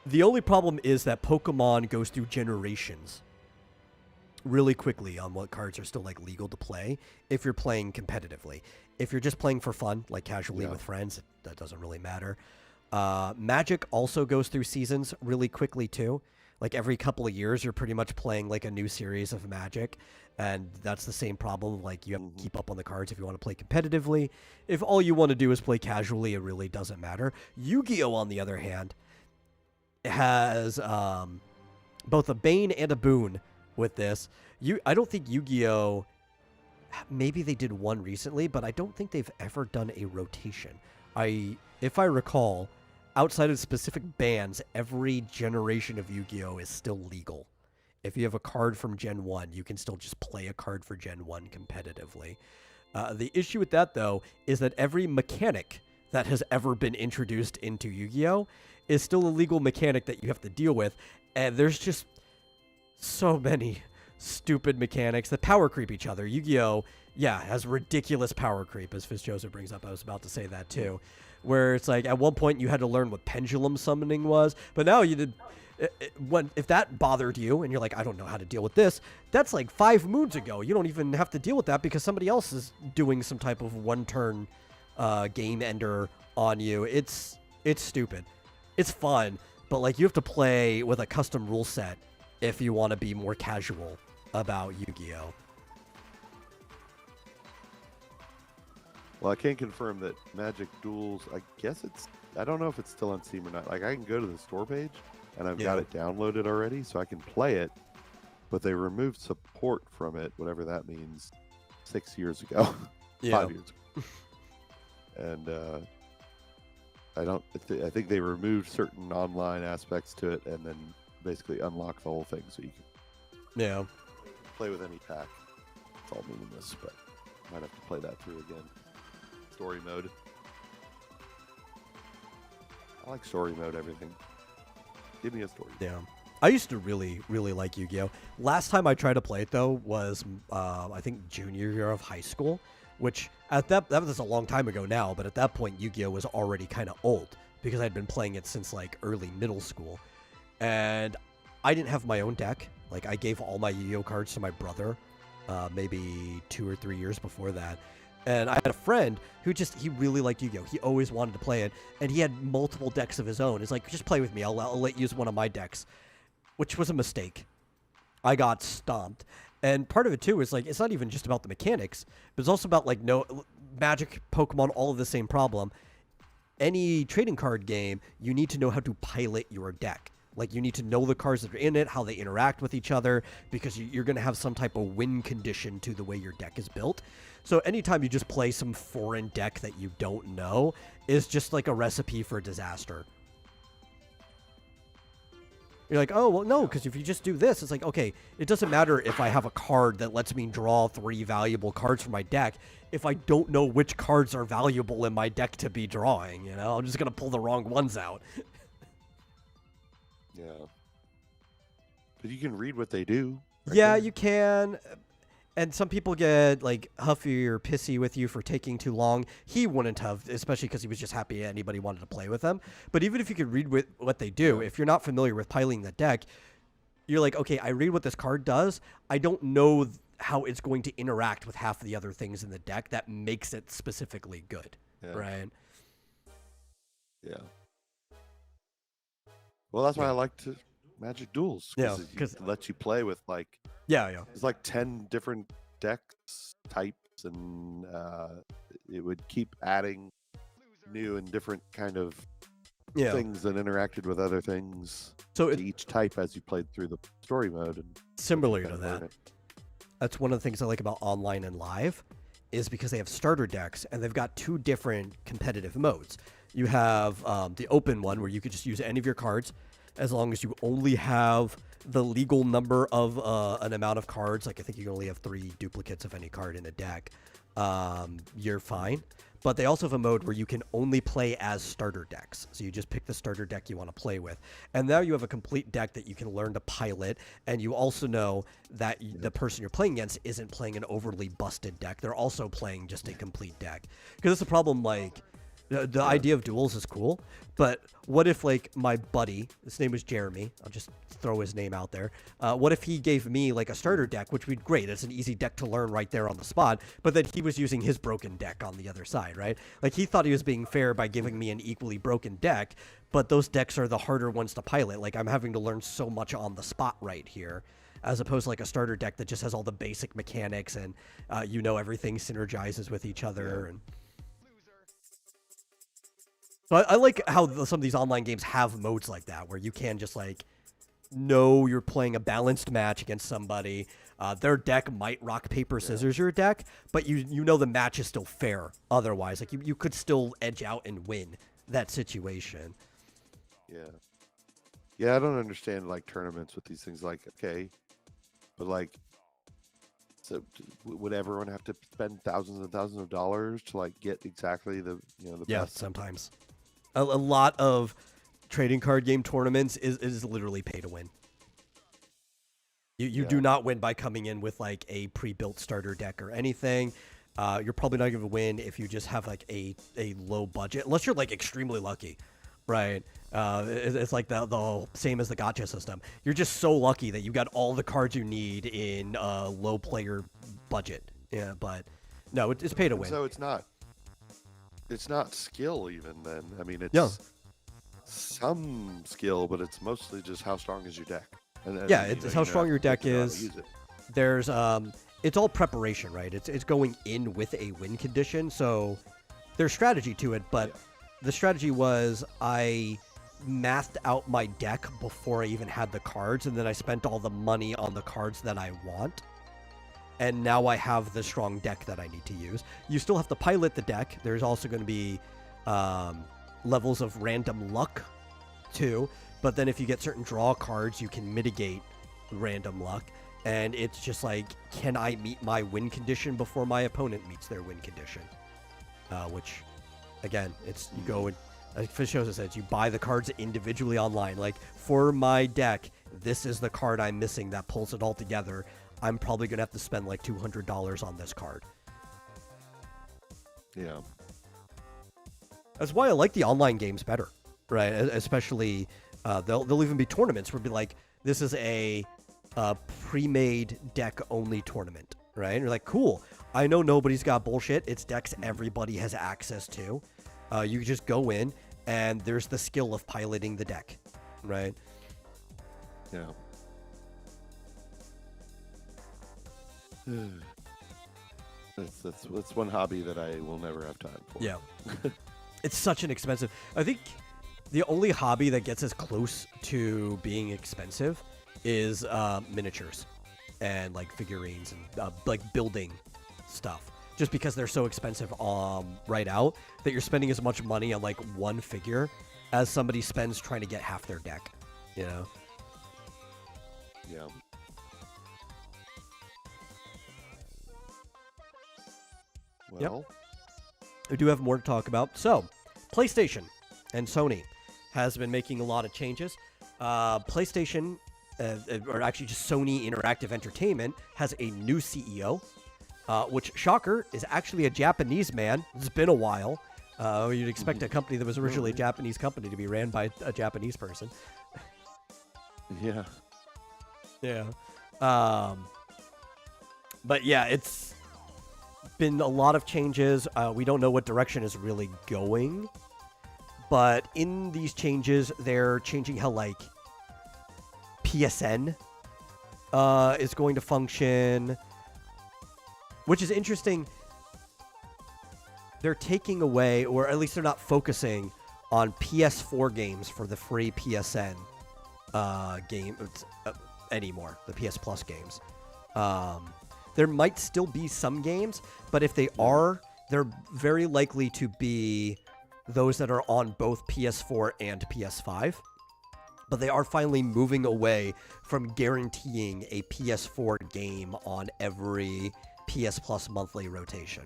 The only problem is that Pokemon goes through generations really quickly on what cards are still like legal to play if you're playing competitively. If you're just playing for fun, like casually with friends, that doesn't really matter. Magic also goes through seasons really quickly too. Like every couple of years, you're pretty much playing like a new series of Magic, and that's the same problem. Like you have to keep up on the cards if you want to play competitively. If all you want to do is play casually, it really doesn't matter. Yu-Gi-Oh, on the other hand, has both a bane and a boon with this. I don't think Yu-Gi-Oh, maybe they did one recently, but I don't think they've ever done a rotation. If I recall, outside of specific bans, every generation of Yu-Gi-Oh is still legal. If you have a card from Gen 1, you can still just play a card for Gen 1 competitively. The issue with that, though, is that every mechanic that has ever been introduced into Yu-Gi-Oh is still a legal mechanic that you have to deal with, and there's just so many stupid mechanics that power creep each other. Yu-Gi-Oh, has ridiculous power creep, as Fitzjoseph brings up. I was about to say that, too. Where it's like, at one point you had to learn what pendulum summoning was, but now you did... if that bothered you and you're like, I don't know how to deal with this, that's like 5 moons ago. You don't even have to deal with that because somebody else is doing some type of one-turn game ender on you. It's stupid. It's fun, but like you have to play with a custom rule set if you want to be more casual about Yu-Gi-Oh. Well, I can confirm that Magic Duels, I don't know if it's still on Steam or not. Like, I can go to the store page, and I've got it downloaded already, so I can play it, but they removed support from it, whatever that means, 6 years ago. 5 years ago. And I think they removed certain online aspects to it, and then basically unlock the whole thing, so you can play with any pack. It's all meaningless, but might have to play that through again. Story mode. I like story mode, everything. Give me a story. Yeah. I used to really, really like Yu-Gi-Oh! Last time I tried to play it, though, was, I think, junior year of high school, which at that was a long time ago now, but at that point, Yu-Gi-Oh! Was already kind of old because I'd been playing it since, like, early middle school. And I didn't have my own deck. Like, I gave all my Yu-Gi-Oh! Cards to my brother maybe 2 or 3 years before that. And I had a friend who he really liked Yu-Gi-Oh! He always wanted to play it, and he had multiple decks of his own. He's like, just play with me. I'll let you use one of my decks, which was a mistake. I got stomped. And part of it, too, is, like, it's not even just about the mechanics, but it's also about, like, Magic, Pokemon, all of the same problem. Any trading card game, you need to know how to pilot your deck. Like, you need to know the cards that are in it, how they interact with each other, because you're going to have some type of win condition to the way your deck is built. So anytime you just play some foreign deck that you don't know is just like a recipe for disaster. You're like, oh, well, no, because if you just do this, it's like, okay, it doesn't matter if I have a card that lets me draw 3 valuable cards from my deck. If I don't know which cards are valuable in my deck to be drawing, I'm just going to pull the wrong ones out. Yeah. But you can read what they do. Right there. You can. And some people get, like, huffy or pissy with you for taking too long. He wouldn't have, especially because he was just happy anybody wanted to play with them. But even if you could read what they do, if you're not familiar with piloting the deck, you're like, okay, I read what this card does. I don't know how it's going to interact with half of the other things in the deck that makes it specifically good, right? Yeah. Well, that's why I like to Magic Duels. Yeah, Because it lets you play with like yeah. there's like 10 different decks types, and it would keep adding new and different kind of things that interacted with other things so to each type as you played through the story mode. And similar to that, that's one of the things I like about online and live, is because they have starter decks and they've got 2 different competitive modes. You have the open one where you could just use any of your cards as long as you only have the legal number of an amount of cards. Like I think you can only have 3 duplicates of any card in a deck. You're fine. But they also have a mode where you can only play as starter decks. So you just pick the starter deck you want to play with. And now you have a complete deck that you can learn to pilot. And you also know that the person you're playing against isn't playing an overly busted deck. They're also playing just a complete deck. Because it's a problem, like, the idea of duels is cool, but what if, like, my buddy, his name was Jeremy, I'll just throw his name out there, what if he gave me, like, a starter deck, which would be great, it's an easy deck to learn right there on the spot, but then he was using his broken deck on the other side, right? Like, he thought he was being fair by giving me an equally broken deck, but those decks are the harder ones to pilot. Like, I'm having to learn so much on the spot right here, as opposed to, like, a starter deck that just has all the basic mechanics and, everything synergizes with each other, and... So I like how some of these online games have modes like that, where you can just, like, know you're playing a balanced match against somebody. Their deck might rock, paper, scissors your deck, but you know the match is still fair otherwise. Like, you could still edge out and win that situation. Yeah, I don't understand, like, tournaments with these things. Like, okay, but, like, so would everyone have to spend thousands and thousands of dollars to, like, get exactly the best? Yeah, sometimes. A lot of trading card game tournaments is literally pay to win. You do not win by coming in with, like, a pre-built starter deck or anything. You're probably not going to win if you just have, like, a low budget, unless you're, like, extremely lucky, right? It's like the same as the gacha system. You're just so lucky that you got all the cards you need in a low player budget. Yeah, but no, it's pay to win. So it's not skill even then. I mean, it's some skill, but it's mostly just how strong is your deck. And it's how strong your deck is. There's it's all preparation, right? It's going in with a win condition. So there's strategy to it, but the strategy was I mathed out my deck before I even had the cards, and then I spent all the money on the cards that I want. And now I have the strong deck that I need to use. You still have to pilot the deck. There's also going to be levels of random luck, too. But then if you get certain draw cards, you can mitigate random luck. And it's just like, can I meet my win condition before my opponent meets their win condition? Which, again, you go and, like Fishosa says, you buy the cards individually online. Like, for my deck, this is the card I'm missing that pulls it all together. I'm probably going to have to spend like $200 on this card. Yeah. That's why I like the online games better, right? Especially, they'll even be tournaments where it'll be like, this is a pre-made deck-only tournament, right? And you're like, cool. I know nobody's got bullshit. It's decks everybody has access to. You just go in, and there's the skill of piloting the deck, right? Yeah. That's one hobby that I will never have time for. Yeah. It's such an expensive... I think the only hobby that gets as close to being expensive is miniatures and, like, figurines and, like, building stuff. Just because they're so expensive right out that you're spending as much money on, like, one figure as somebody spends trying to get half their deck, you know? Yeah. Well, we do have more to talk about. So, PlayStation and Sony has been making a lot of changes. PlayStation, or actually just Sony Interactive Entertainment, has a new CEO, which, shocker, is actually a Japanese man. It's been a while. You'd expect a company that was originally a Japanese company to be ran by a Japanese person. Yeah. Yeah. But yeah, it's been a lot of changes. We don't know what direction is really going, but in these changes, they're changing how, like, PSN is going to function, which is interesting. They're taking away, or at least they're not focusing on PS4 games for the free PSN game anymore, the PS Plus games. There might still be some games, but if they are, they're very likely to be those that are on both PS4 and PS5. But they are finally moving away from guaranteeing a PS4 game on every PS Plus monthly rotation.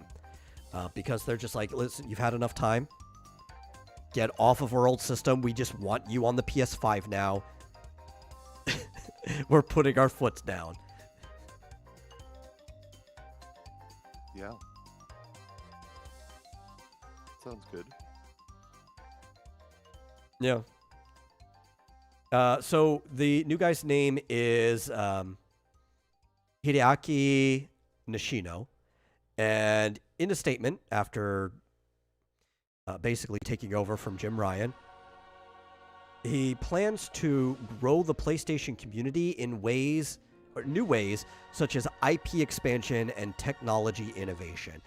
Because they're just like, listen, you've had enough time. Get off of our old system. We just want you on the PS5 now. We're putting our foot down. Yeah. Sounds good. Yeah. So the new guy's name is Hideaki Nishino. And in a statement, after basically taking over from Jim Ryan, he plans to grow the PlayStation community in ways, or new ways, such as IP expansion and technology innovation.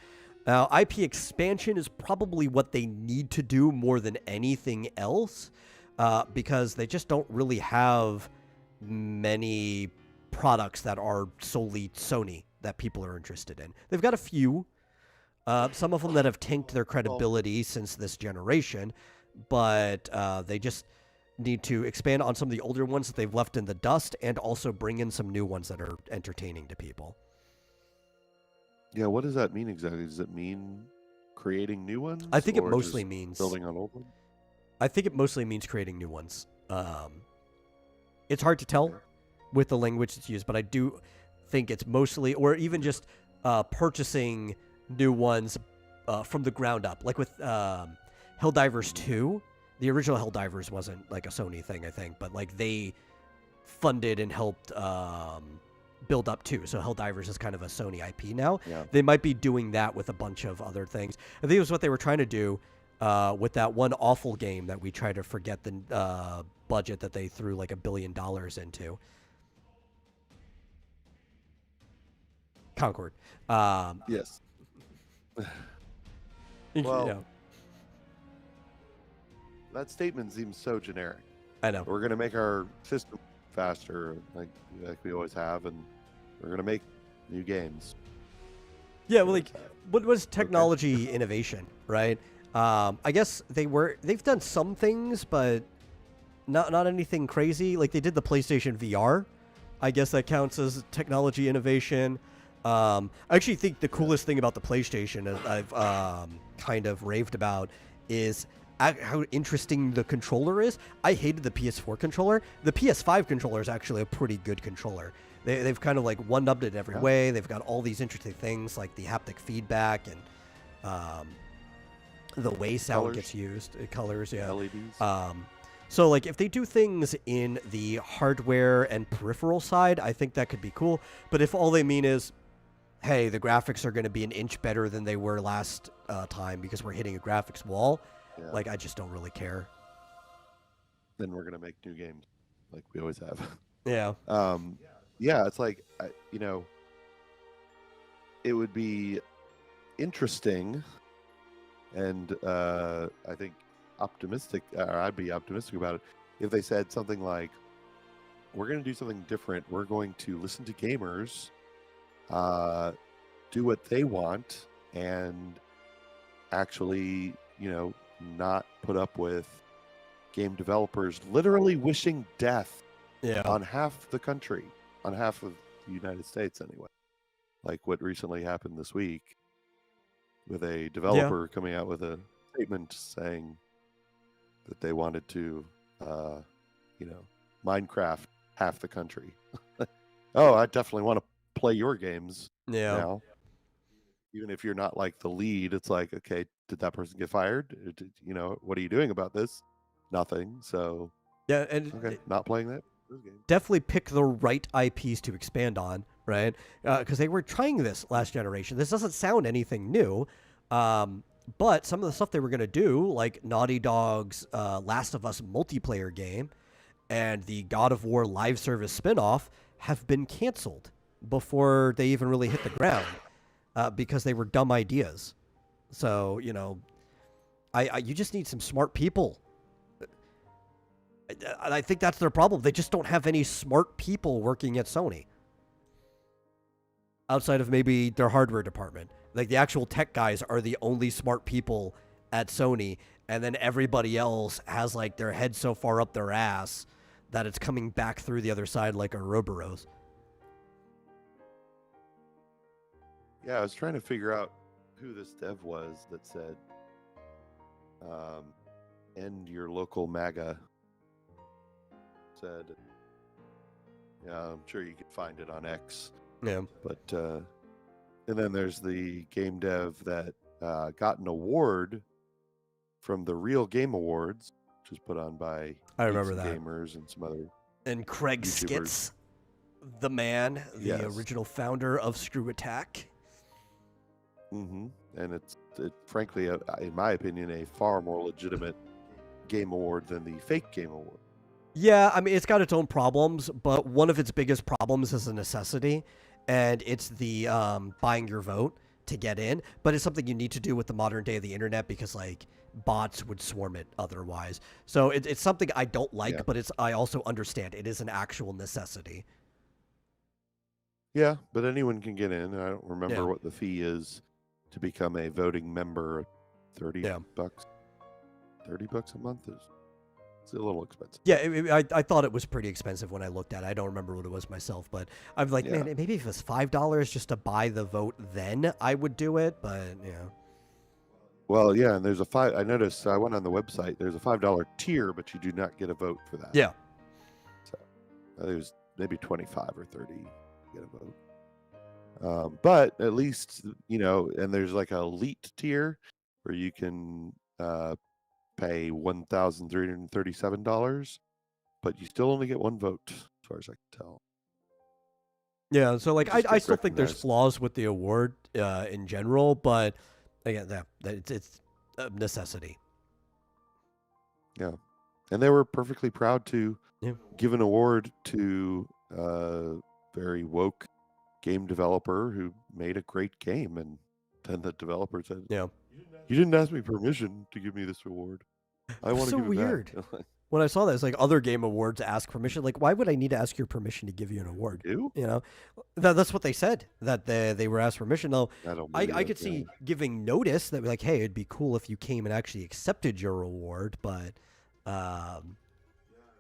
Now, IP expansion is probably what they need to do more than anything else, because they just don't really have many products that are solely Sony that people are interested in. They've got a few, some of them that have tanked their credibility since this generation, but they just need to expand on some of the older ones that they've left in the dust and also bring in some new ones that are entertaining to people. Yeah, what does that mean exactly? Does it mean creating new ones? I think it or mostly just means building on old ones. I think it mostly means creating new ones. It's hard to tell with the language that's used, but I do think it's mostly, or even just purchasing new ones from the ground up. Like with Helldivers 2, the original Helldivers wasn't like a Sony thing, I think, but like they funded and helped build up too. So Helldivers is kind of a Sony IP now. Yeah. They might be doing that with a bunch of other things. I think it was what they were trying to do with that one awful game that we try to forget the budget that they threw like $1 billion into. Concord. Yes. You Well, know, that statement seems so generic. I know. We're going to make our system faster, like we always have, and we're going to make new games. Yeah, well, like, what was technology innovation, right? I guess they've done some things, but not anything crazy. Like they did the PlayStation VR. I guess that counts as technology innovation. I actually think the coolest thing about the PlayStation that I've kind of raved about is how interesting the controller is. I hated the PS4 controller. The PS5 controller is actually a pretty good controller. They've kind of like one-upped it every way. They've got all these interesting things like the haptic feedback and the way sound gets used, colors, yeah. LEDs. So like if they do things in the hardware and peripheral side, I think that could be cool. But if all they mean is, hey, the graphics are going to be an inch better than they were last time because we're hitting a graphics wall, like I just don't really care. Then we're going to make new games like we always have. Yeah. Yeah, it's like, it would be interesting and I think optimistic, or I'd be optimistic about it, if they said something like, we're going to do something different. We're going to listen to gamers, do what they want, and actually, not put up with game developers literally wishing death on half the country, on half of the United States anyway. Like what recently happened this week with a developer coming out with a statement saying that they wanted to, Minecraft half the country. Oh, I definitely want to play your games now. Even if you're not like the lead, it's like, okay, did that person get fired? What are you doing about this? Nothing. So yeah, and not playing that. Definitely pick the right IPs to expand on, right? Because they were trying this last generation. This doesn't sound anything new, but some of the stuff they were going to do, like Naughty Dog's Last of Us multiplayer game, and the God of War live service spin-off have been canceled before they even really hit the ground because they were dumb ideas. So, you know, you just need some smart people. I think that's their problem. They just don't have any smart people working at Sony. Outside of maybe their hardware department. Like, the actual tech guys are the only smart people at Sony, and then everybody else has, like, their head so far up their ass that it's coming back through the other side like a Ouroboros. Yeah, I was trying to figure out who this dev was that said, end your local MAGA. Said, yeah, I'm sure you could find it on X. Yeah. But, and then there's the game dev that got an award from the Real Game Awards, which was put on by I remember Geeks that. and Gamers and some other. And Craig YouTubers. Skitz, the man, the Yes. original founder of Screw Attack. Mm-hmm. And it's frankly, in my opinion, a far more legitimate game award than the fake game award. Yeah, I mean, it's got its own problems, but one of its biggest problems is a necessity, and it's the buying your vote to get in. But it's something you need to do with the modern day of the internet because, like, bots would swarm it otherwise. So it's something I don't like, Yeah. but I also understand it is an actual necessity. Yeah, but anyone can get in. I don't remember Yeah. what the fee is to become a voting member. $30 Yeah. bucks. $30 a month is it's a little expensive. Yeah, I thought it was pretty expensive when I looked at it. I don't remember what it was myself, but I'm like, Yeah. man, maybe if it was $5 just to buy the vote, then I would do it. But yeah, Well, yeah, and there's I noticed. I went on the website. There's a $5 tier, but you do not get a vote for that. yeah, So I think it was maybe 25 or 30 to get a vote. But at least, you know, and there's like an elite tier where you can pay $1,337, but you still only get one vote, as far as I can tell. yeah. So like, Just I get still think there's recognized. flaws with the award in general, but again, it's a necessity. Yeah, and they were perfectly proud to Yeah. give an award to a very woke game developer who made a great game, and then the developer said, Yeah. "You didn't ask me permission to give me this award. I want to So give it weird. back." When I saw that, it's like other game awards ask permission. Like, why would I need to ask your permission to give you an award? You? You know, that's what they said, that they were asked permission. Though I don't. I believe could it, see giving notice that, like, hey, it'd be cool if you came and actually accepted your award, but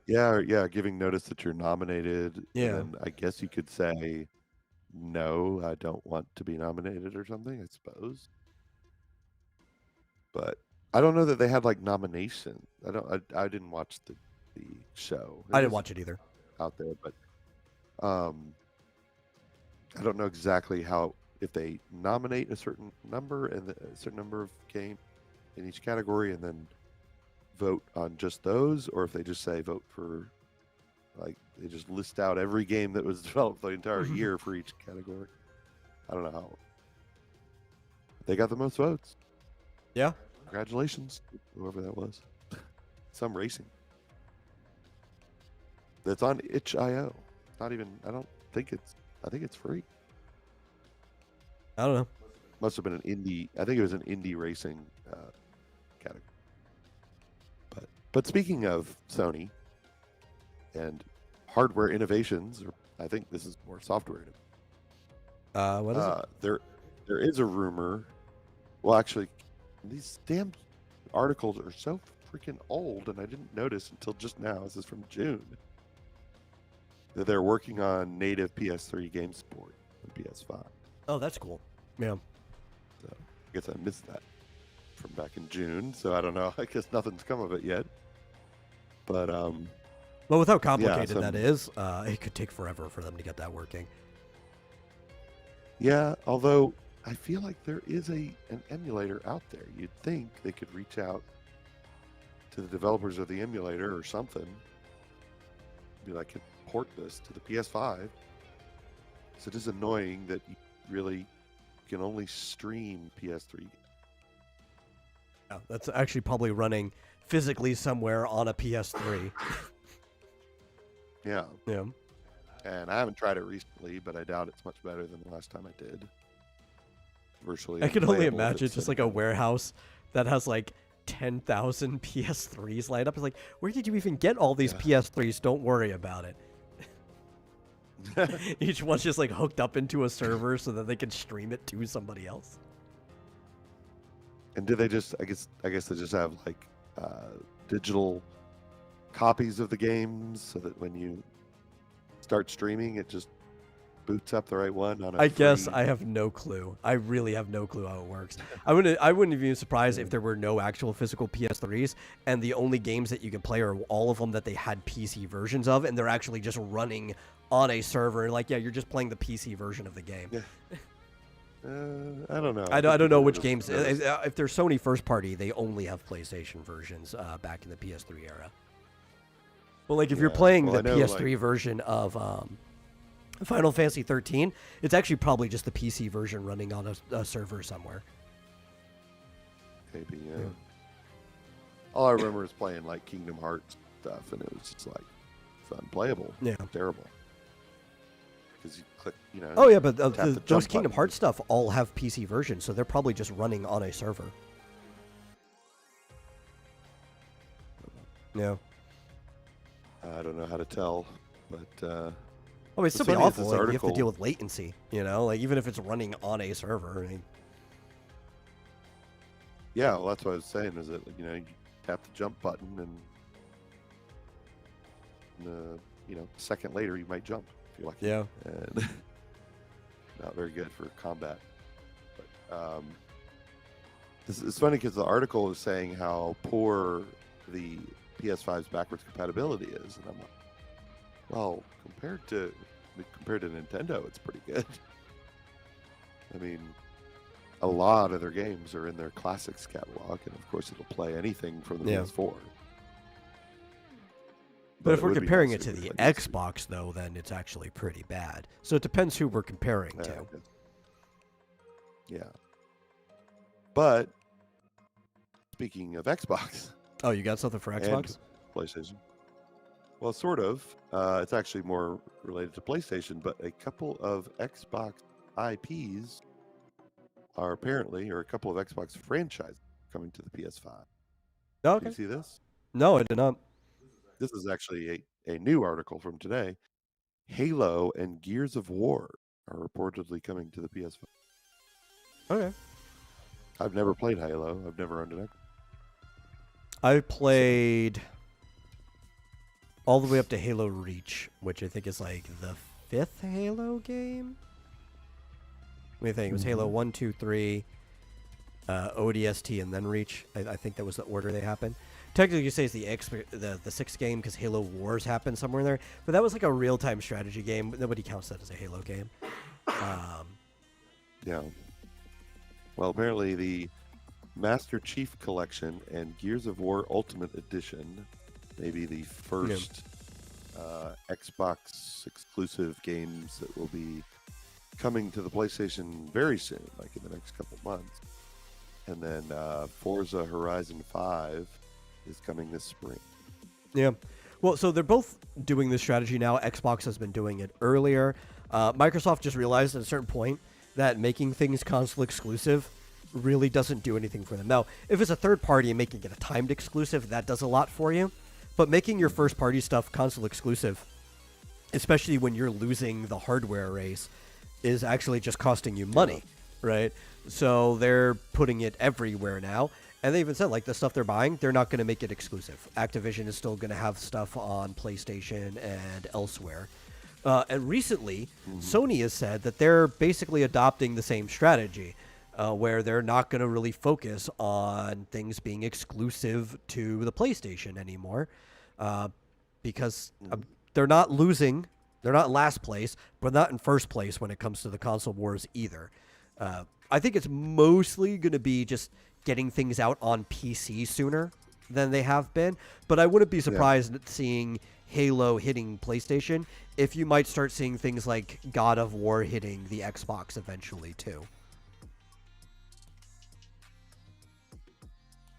Yeah, giving notice that you're nominated. Yeah. And then I guess you could say, "No, I don't want to be nominated" or something. I suppose. But I don't know that they had like nomination. I didn't watch the show. I didn't was watch it either. out there, but I don't know exactly how, if they nominate a certain number and a certain number of game in each category and then vote on just those, or if they just say vote for, like, they just list out every game that was developed the entire year for each category. I don't know how. They got the most votes. Yeah. Congratulations, whoever that was. Some racing. That's on itch.io. Not even, I think it's free. I don't know. Must have been an indie. I think it was an indie racing category. But speaking of Sony and hardware innovations, or I think this is more software innovation. What is it? There is a rumor. Well, actually, these damn articles are so freaking old, and I didn't notice until just now. This is from June. That they're working on native PS3 game support on PS5. Oh, that's cool. Yeah. So I guess I missed that from back in June. So I don't know. I guess nothing's come of it yet. But Well, with how complicated some- that is, it could take forever for them to get that working. yeah, although I feel like there is an emulator out there. You'd think they could reach out to the developers of the emulator or something. Be like, port this to the PS5. So it is annoying that you really can only stream PS3. Yeah, that's actually probably running physically somewhere on a PS3. Yeah. Yeah. And I haven't tried it recently, but I doubt it's much better than the last time I did. Virtually I can only unplayable if imagine it's just sitting like a on- warehouse that has like 10,000 PS3s lined up. It's like, where did you even get all these PS3s? Don't worry about it. Each one's just like hooked up into a server so that they can stream it to somebody else. And do they just? I guess they just have like digital copies of the games, so that when you start streaming, it just boots up the right one on a I guess free- I have no clue. I really have no clue how it works. I wouldn't be surprised if there were no actual physical PS3s and the only games that you can play are all of them that they had PC versions of, and they're actually just running on a server. Like, yeah, you're just playing the PC version of the game. Yeah. I don't know. I don't know which It games. was- If they're Sony first party, they only have PlayStation versions back in the PS3 era. Well, like if you're Yeah, playing well, I the know, PS3 version of Final Fantasy 13, it's actually probably just the PC version running on a server somewhere. Maybe, yeah. All I remember is playing like Kingdom Hearts stuff, and it was just like it's unplayable. Yeah. Terrible. Because you click, you know. Oh yeah, but tap the those jump Kingdom button. Hearts stuff all have PC versions, so they're probably just running on a server. Yeah. I don't know how to tell, but Oh, it'd still be funny is awful. this Like, you have to article- deal with latency, you know? Like, even if it's running on a server. I mean, yeah, well, that's what I was saying. Is that you know you tap the jump button and you know a second later you might jump if you're lucky. yeah. And not very good for combat. But it's funny because the article is saying how poor the PS5's backwards compatibility is, and I'm like, well, compared to Nintendo, it's pretty good. I mean, a lot of their games are in their classics catalog, and of course, it'll play anything from the Yeah. PS4. But if it we're would be comparing nice it to if the it played PC. Xbox, though, then it's actually pretty bad. So it depends who we're comparing Yeah, to. I guess. Yeah. But speaking of Xbox Oh, you got something for and Xbox? PlayStation, well, sort of. It's actually more related to PlayStation, but a couple of Xbox IPs are apparently, or a couple of Xbox franchises coming to the PS5. Oh, Do you okay. see this? No, I did not. This is actually a new article from today. Halo and Gears of War are reportedly coming to the PS5. Okay. I've never played Halo. I've never owned an Xbox. I played all the way up to Halo Reach, which I think is like the 5th Halo game. What do you think? It was Halo 1, 2, 3, ODST, and then Reach. I think that was the order they happened. Technically, you say it's the 6th game because Halo Wars happened somewhere in there, but that was like a real-time strategy game. Nobody counts that as a Halo game. Yeah. Well, apparently the Master Chief Collection and Gears of War Ultimate Edition may be the first Xbox exclusive games that will be coming to the PlayStation very soon, like in the next couple months. And then Forza Horizon 5 is coming this spring. Yeah. Well, so they're both doing this strategy now. Xbox has been doing it earlier. Microsoft just realized at a certain point that making things console exclusive really doesn't do anything for them. Now, if it's a third party and making it a timed exclusive, that does a lot for you. But making your first party stuff console exclusive, especially when you're losing the hardware race, is actually just costing you money, right? So they're putting it everywhere now. And they even said, like, the stuff they're buying, they're not going to make it exclusive. Activision is still going to have stuff on PlayStation and elsewhere. And recently, Sony has said that they're basically adopting the same strategy, where they're not going to really focus on things being exclusive to the PlayStation anymore, because they're not losing. They're not in last place, but not in first place when it comes to the console wars either. I think it's mostly going to be just getting things out on PC sooner than they have been. But I wouldn't be surprised at seeing Halo hitting PlayStation if you might start seeing things like God of War hitting the Xbox eventually too.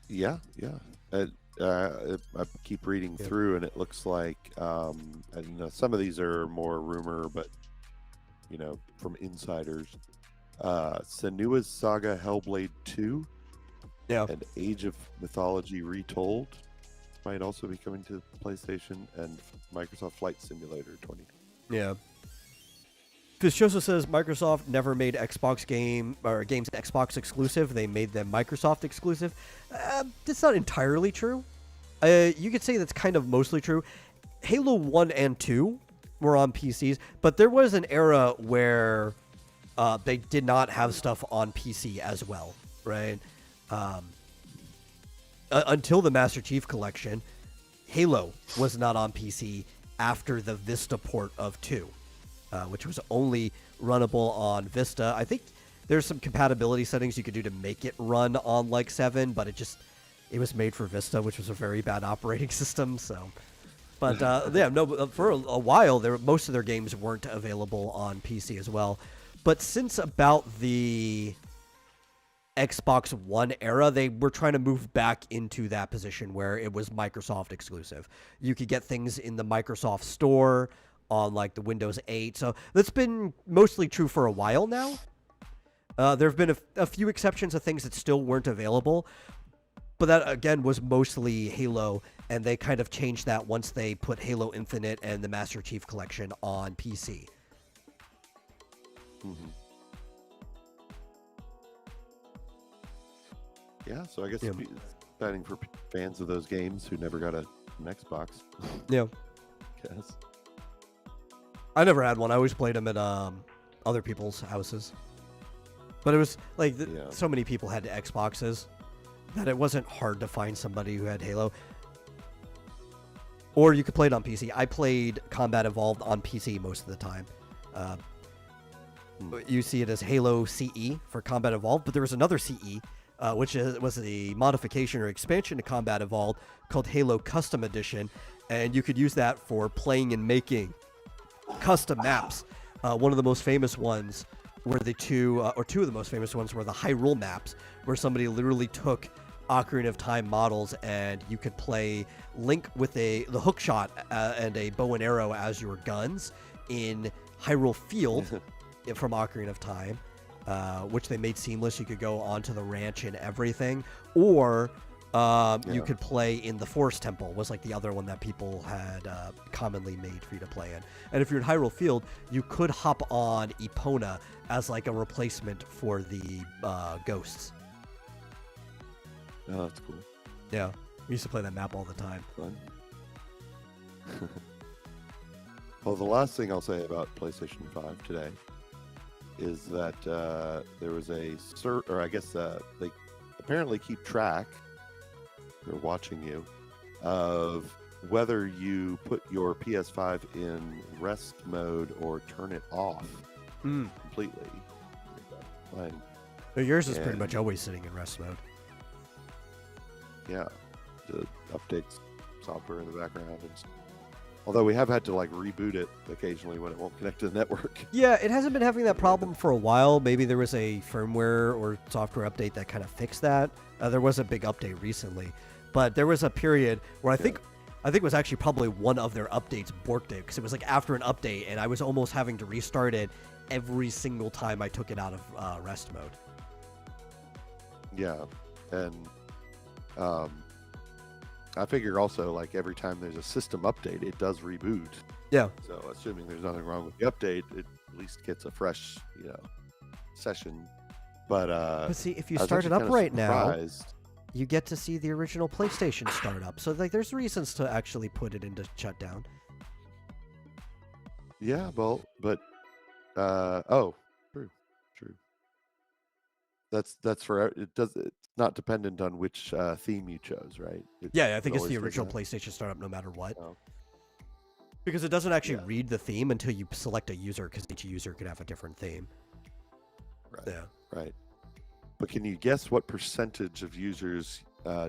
Yeah, yeah. I keep reading through, and it looks like some of these are more rumor, but from insiders. Senua's Saga Hellblade 2 and Age of Mythology Retold might also be coming to PlayStation, and Microsoft Flight Simulator 20. Yeah. Because Choso says Microsoft never made Xbox games Xbox exclusive. They made them Microsoft exclusive. That's not entirely true. You could say that's kind of mostly true. Halo 1 and 2 were on PCs, but there was an era where they did not have stuff on PC as well, right? Until the Master Chief Collection, Halo was not on PC after the Vista port of 2. Which was only runnable on Vista. I think there's some compatibility settings you could do to make it run on like 7, but it was made for Vista, which was a very bad operating system. So, but for a while, most of their games weren't available on PC as well. But since about the Xbox One era, they were trying to move back into that position where it was Microsoft exclusive. You could get things in the Microsoft Store on like the Windows 8. So that's been mostly true for a while now. There have been a few exceptions of things that still weren't available, but that again was mostly Halo, and they kind of changed that once they put Halo Infinite and the Master Chief Collection on PC. Mm-hmm. Yeah, so I guess it's exciting for fans of those games who never got an Xbox. Yeah. Guess. I never had one. I always played them at other people's houses. But it was like so many people had Xboxes that it wasn't hard to find somebody who had Halo. Or you could play it on PC. I played Combat Evolved on PC most of the time. You see it as Halo CE for Combat Evolved, but there was another CE, which was a modification or expansion to Combat Evolved called Halo Custom Edition, and you could use that for playing and making custom maps. One of the most famous ones were two of the most famous ones were the Hyrule maps, where somebody literally took Ocarina of Time models, and you could play Link with the hook shot and a bow and arrow as your guns in Hyrule Field from Ocarina of Time, which they made seamless. You could go onto the ranch and everything, or you could play in the Forest Temple, was like the other one that people had commonly made for you to play in. And if you're in Hyrule Field, you could hop on Epona as like a replacement for the ghosts. Oh, that's cool. Yeah, we used to play that map all the time. Fun. Well, the last thing I'll say about PlayStation 5 today is that there was they apparently keep track, they're watching you, of whether you put your PS5 in rest mode or turn it off completely. Yours is pretty much always sitting in rest mode. Yeah, to update software in the background. Although we have had to like reboot it occasionally when it won't connect to the network. Yeah, it hasn't been having that problem for a while. Maybe there was a firmware or software update that kind of fixed that. There was a big update recently, but there was a period where I think it was actually probably one of their updates borked it, because it was like after an update, and I was almost having to restart it every single time I took it out of rest mode. Yeah, and I figure also, like, every time there's a system update, it does reboot. Yeah. So assuming there's nothing wrong with the update, it at least gets a fresh, session. But see, if you start it up right now, you get to see the original PlayStation start up. So like, there's reasons to actually put it into shutdown. Yeah, well, but true. That's for it. It's not dependent on which theme you chose, right? I think it's the original PlayStation startup no matter what. Oh. Because it doesn't actually read the theme until you select a user, because each user could have a different theme. Right. Yeah. Right. But can you guess what percentage of users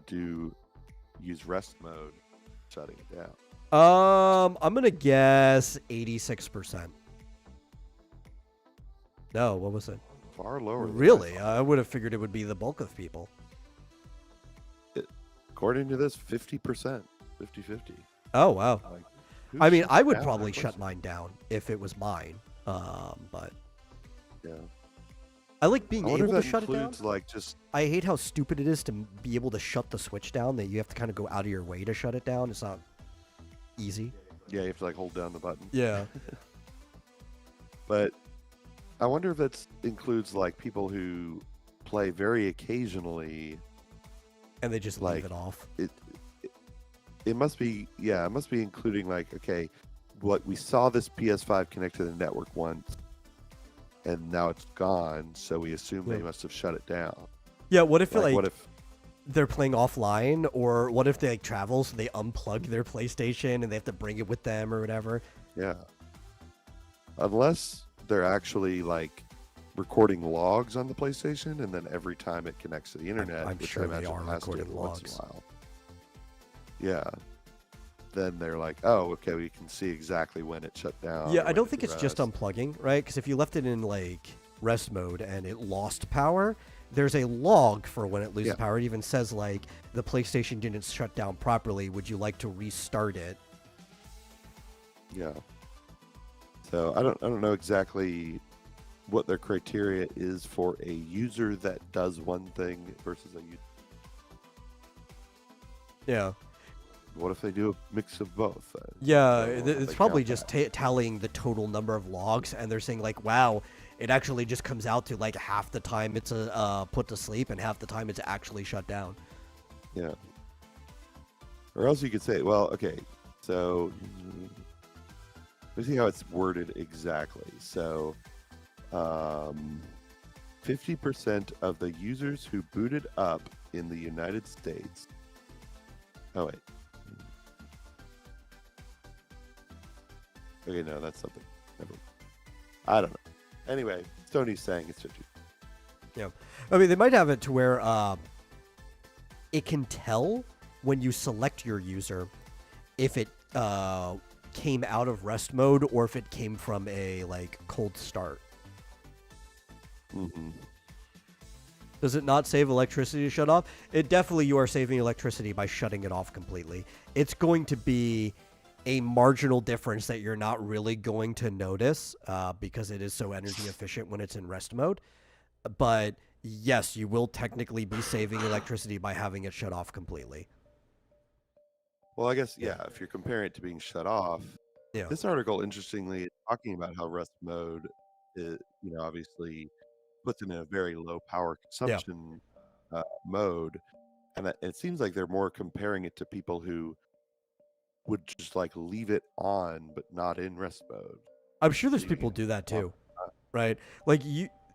do use rest mode shutting it down? I'm gonna guess 86%. No, what was it? Far lower. Really? I would have figured it would be the bulk of people. according to this, 50%, 50-50. Oh wow. Like, I mean, shuts I would down probably that shut person? mine down if it was mine. But Yeah. I like I being wonder able if to that shut it down. includes like just I hate how stupid it is to be able to shut the switch down. That you have to kind of go out of your way to shut it down. It's not easy. yeah, you have to like hold down the button. Yeah. But I wonder if that includes like people who play very occasionally. And they just Like leave it off. It must be, yeah, it must be including like, okay, what we saw this PS5 connect to the network once, and now it's gone, so we assume they Yeah. must have shut it down. Yeah. What if Like, what if? they're playing offline, or what if they like travel, so they unplug their PlayStation and they have to bring it with them or whatever? Yeah. Unless they're actually like recording logs on the PlayStation, and then every time it connects to the internet, I'm which sure I they imagine are has to recording once in logs. a while. Yeah. Then they're like, oh, okay, we can see exactly when it shut down. Yeah, or I when don't it think did it's just rest. unplugging, right? Because if you left it in like rest mode and it lost power, there's a log for when it loses Yeah. power. It even says like the PlayStation didn't shut down properly. Would you like to restart it? Yeah. So I don't know exactly what their criteria is for a user that does one thing versus a user. Yeah. What if they do a mix of both? Yeah, I don't know if it's they probably count just that. tallying the total number of logs, and they're saying like, wow, it actually just comes out to like half the time it's put to sleep and half the time it's actually shut down. Yeah. Or else you could say, well, okay, so let's see how it's worded exactly. So, 50% of the users who booted up in the United States. Oh, wait. Okay, no, that's something. I don't know. Anyway, Sony's saying it's 50. Yeah, I mean they might have it to where it can tell when you select your user if it came out of rest mode or if it came from a like cold start. Mm-hmm. Does it not save electricity to shut off? It definitely, you are saving electricity by shutting it off completely. It's going to be a marginal difference that you're not really going to notice because it is so energy efficient when it's in rest mode. But yes, you will technically be saving electricity by having it shut off completely. Well, I guess, yeah, if you're comparing it to being shut off, Yeah. this article, interestingly, is talking about how rest mode is, obviously puts it in a very low power consumption mode. And it seems like they're more comparing it to people who would just like leave it on, but not in rest mode. I'm sure there's Leaving people it do that on. too, right? Like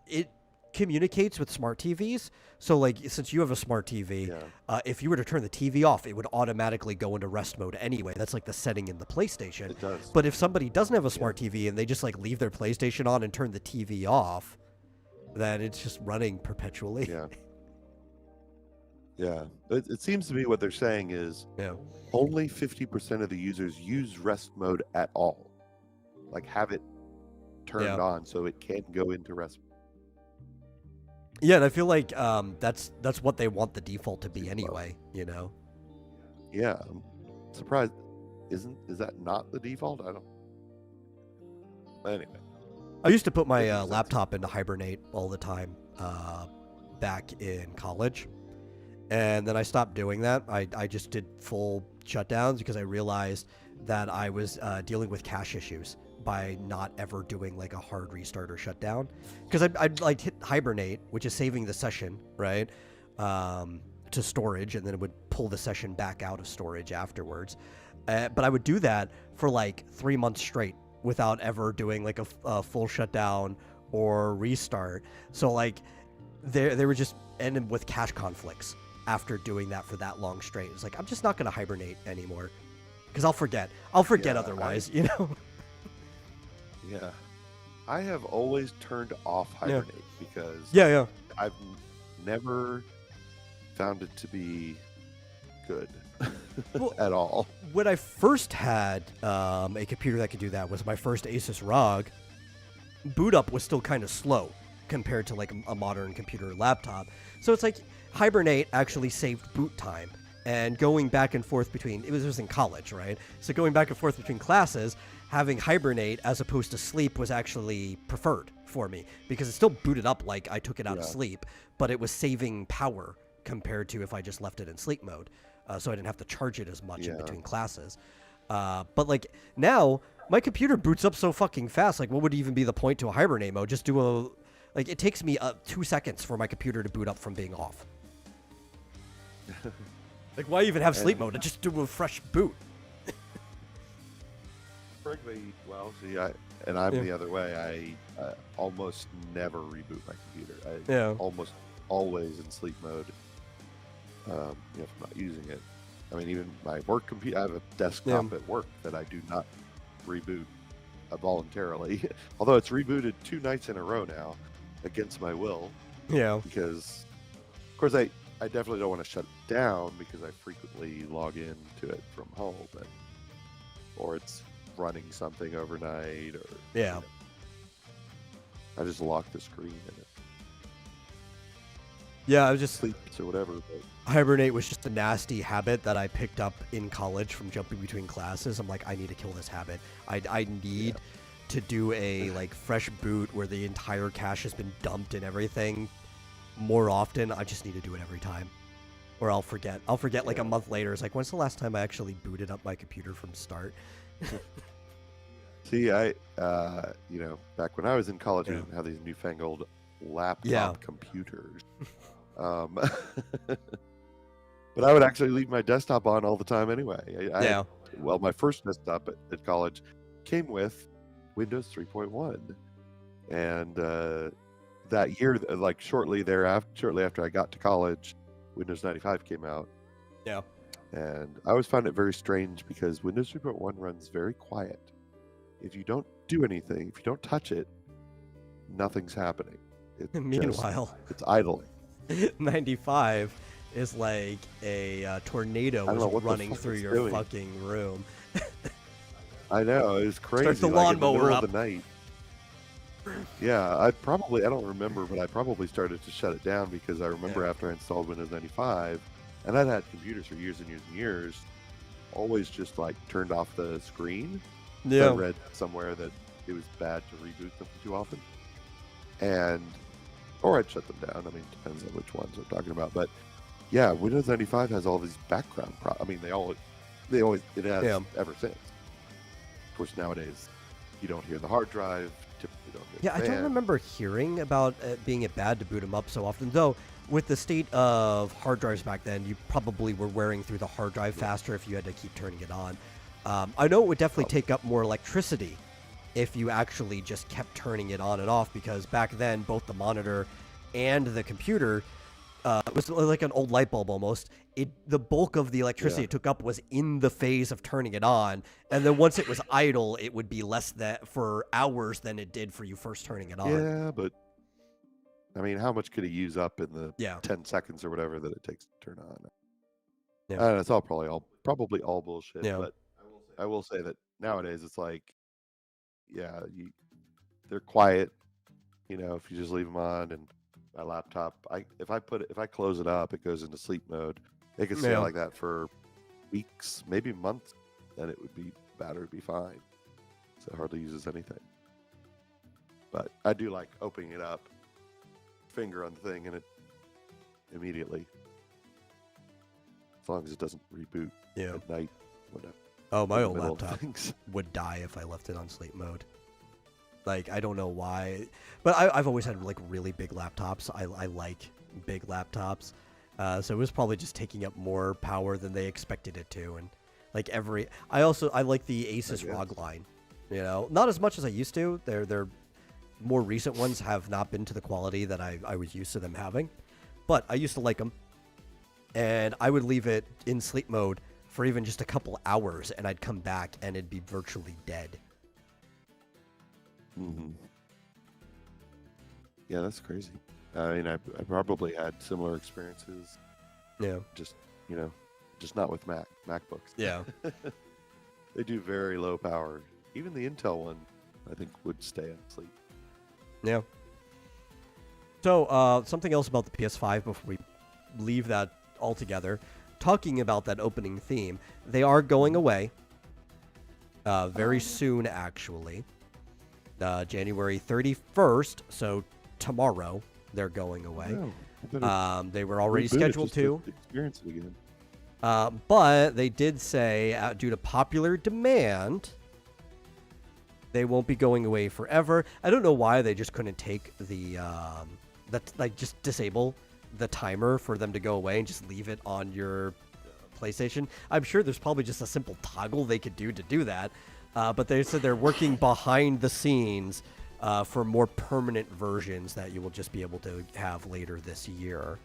it communicates with smart TVs. So like since you have a smart TV, Yeah, if you were to turn the TV off, it would automatically go into rest mode anyway. That's like the setting in the PlayStation. it does. But if somebody doesn't have a smart TV and they just like leave their PlayStation on and turn the TV off, then it's just running perpetually. Yeah. Yeah. It seems to me what they're saying is Yeah. only 50% of the users use rest mode at all. Like have it turned Yeah. on so it can go into rest. Yeah, and I feel like that's what they want the default to be Too anyway, you know. Yeah. I'm surprised. Is that not the default? I don't. Anyway. I used to put my Makes sense. laptop into hibernate all the time back in college. And then I stopped doing that. I just did full shutdowns because I realized that I was dealing with cache issues by not ever doing like a hard restart or shutdown. Because I'd like hit hibernate, which is saving the session, right, to storage, and then it would pull the session back out of storage afterwards. But I would do that for like 3 months straight without ever doing like a full shutdown or restart. So like they were just ending with cache conflicts after doing that for that long straight. It's like, I'm just not going to hibernate anymore because I'll forget Yeah, otherwise, you know? Yeah. I have always turned off hibernate because Yeah. I've never found it to be good Well, at all. when I first had a computer that could do that was my first Asus ROG. Boot up was still kind of slow compared to like a modern computer or laptop. So it's like hibernate actually saved boot time And going back and forth between, it was in college, right? So going back and forth between classes, having hibernate as opposed to sleep was actually preferred for me because it still booted up like I took it out of sleep, but it was saving power compared to if I just left it in sleep mode. So I didn't have to charge it as much in between classes. But like now, my computer boots up so fucking fast. Like, what would even be the point to a hibernate mode? Just do a, like, it takes me 2 seconds for my computer to boot up from being off. Like, why even have sleep mode? Just do a fresh boot. Frankly, well, see, I'm the other way. I almost never reboot my computer. I almost always in sleep mode. If I'm not using it. I mean, even my work computer, I have a desktop at work that I do not reboot voluntarily. Although it's rebooted 2 nights in a row now, against my will. Yeah. Because, of course, I definitely don't want to shut it down because I frequently log into it from home, or it's running something overnight, or I just lock the screen in it. Yeah, I was just sleeps or whatever. But hibernate was just a nasty habit that I picked up in college from jumping between classes. I'm like, I need to kill this habit. I need to do a like fresh boot where the entire cache has been dumped and everything more often. I just need to do it every time, or I'll forget. Like a month later. It's like, when's the last time I actually booted up my computer from start? See, back when I was in college, we didn't have these newfangled laptop computers. But I would actually leave my desktop on all the time anyway. Well, my first desktop at college came with Windows 3.1, and that year, like shortly after I got to college, Windows 95 came out. Yeah. And I always found it very strange because Windows 3.1 runs very quiet. If you don't do anything, if you don't touch it, nothing's happening. Meanwhile, it's idling. 95 is like a tornado is running through your fucking room. I know, it was crazy. Starts the lawnmower up. Of the night. Yeah, I don't remember, but I probably started to shut it down because I remember after I installed Windows 95, and I'd had computers for years and years and years, always just like turned off the screen. I read somewhere that it was bad to reboot them too often. Or I'd shut them down. I mean, it depends on which ones I'm talking about. But yeah, Windows 95 has all these background I mean, it has ever since. Of course, nowadays, you don't hear the hard drive. Typically don't hear the I don't remember hearing about it being bad to boot them up so often. Though, with the state of hard drives back then, you probably were wearing through the hard drive faster if you had to keep turning it on. I know it would definitely take up more electricity if you actually just kept turning it on and off, because back then both the monitor and the computer was like an old light bulb almost. The bulk of the electricity it took up was in the phase of turning it on, and then once it was idle, it would be less that for hours than it did for you first turning it on. Yeah, but I mean, how much could it use up in the 10 seconds or whatever that it takes to turn on? Yeah, I don't know, it's probably all bullshit. Yeah. But I will say that nowadays it's like, they're quiet. If you just leave them on, and my laptop, if I close it up, it goes into sleep mode. It could stay like that for weeks, maybe months, then battery would be fine. So it hardly uses anything. But I do like opening it up, finger on the thing, and it immediately, as long as it doesn't reboot at night, whatever. Oh, my old laptop would die if I left it on sleep mode. Like, I don't know why, but I've always had like really big laptops. I like big laptops, so it was probably just taking up more power than they expected it to. And like I like the Asus ROG line. Not as much as I used to. Their more recent ones have not been to the quality that I was used to them having, but I used to like them, and I would leave it in sleep mode for even just a couple hours, and I'd come back and it'd be virtually dead. Mm-hmm. Yeah, that's crazy. I mean, I probably had similar experiences. Yeah. Just not with MacBooks. Yeah. They do very low power. Even the Intel one, I think, would stay asleep. Yeah. So, something else about the PS5 before we leave that altogether. talking about that opening theme, they are going away very soon, actually. January 31st, so tomorrow, they're going away. They were already scheduled to. Experience it again. But they did say, due to popular demand, they won't be going away forever. I don't know why they just couldn't take just disable the timer for them to go away and just leave it on your PlayStation. I'm sure there's probably just a simple toggle they could do to do that. But they said they're working behind the scenes for more permanent versions that you will just be able to have later this year.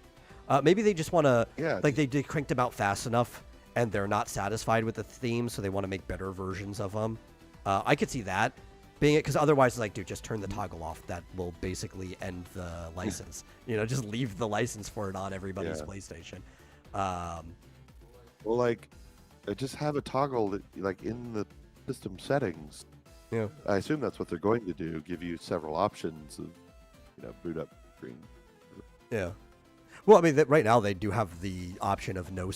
Maybe they just want to, they cranked them out fast enough and they're not satisfied with the theme, so they want to make better versions of them. I could see that being it, because otherwise, like, dude, just turn the toggle off. That will basically end the license. Just leave the license for it on everybody's PlayStation. Well, like, just have a toggle that, like, in the system settings. Yeah. I assume that's what they're going to do. Give you several options of, boot up screen. Yeah. Well, I mean, right now they do have the option of no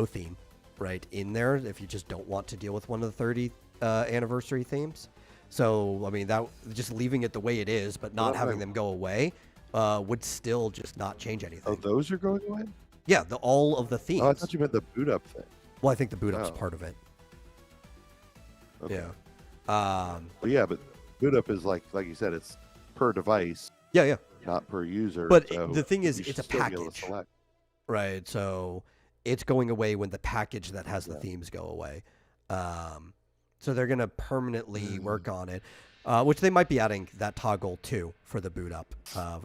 theme, right, in there if you just don't want to deal with one of the 30th anniversary themes. So, I mean, that just leaving it the way it is, but not having them go away, would still just not change anything. Oh, those are going away? Yeah, all of the themes. Oh, I thought you meant the boot up thing. Well, I think the boot up's part of it. Okay. Yeah. Well, yeah, but boot up is like you said, it's per device. Yeah. Not per user. But so the thing is, it's a still be able to package. select. Right, so it's going away when the package that has the themes go away. So they're going to permanently work on it, which they might be adding that toggle too for the boot up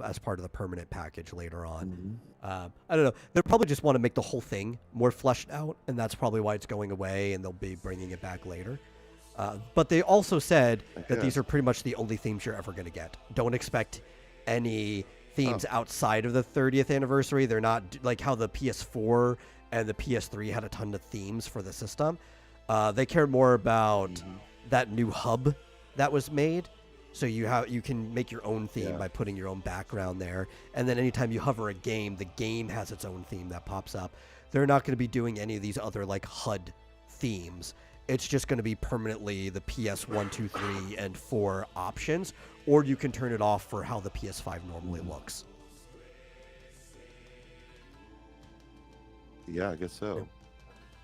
as part of the permanent package later on. I don't know. They'll probably just want to make the whole thing more fleshed out, and that's probably why it's going away, and they'll be bringing it back later. But they also said that these are pretty much the only themes you're ever going to get. Don't expect any themes outside of the 30th anniversary. They're not like how the PS4 and the PS3 had a ton of themes for the system. They care more about that new hub that was made. So you can make your own theme by putting your own background there. And then anytime you hover a game, the game has its own theme that pops up. They're not going to be doing any of these other like HUD themes. It's just going to be permanently the PS1, 2, 3, and 4 options, or you can turn it off for how the PS5 normally looks. Yeah, I guess so.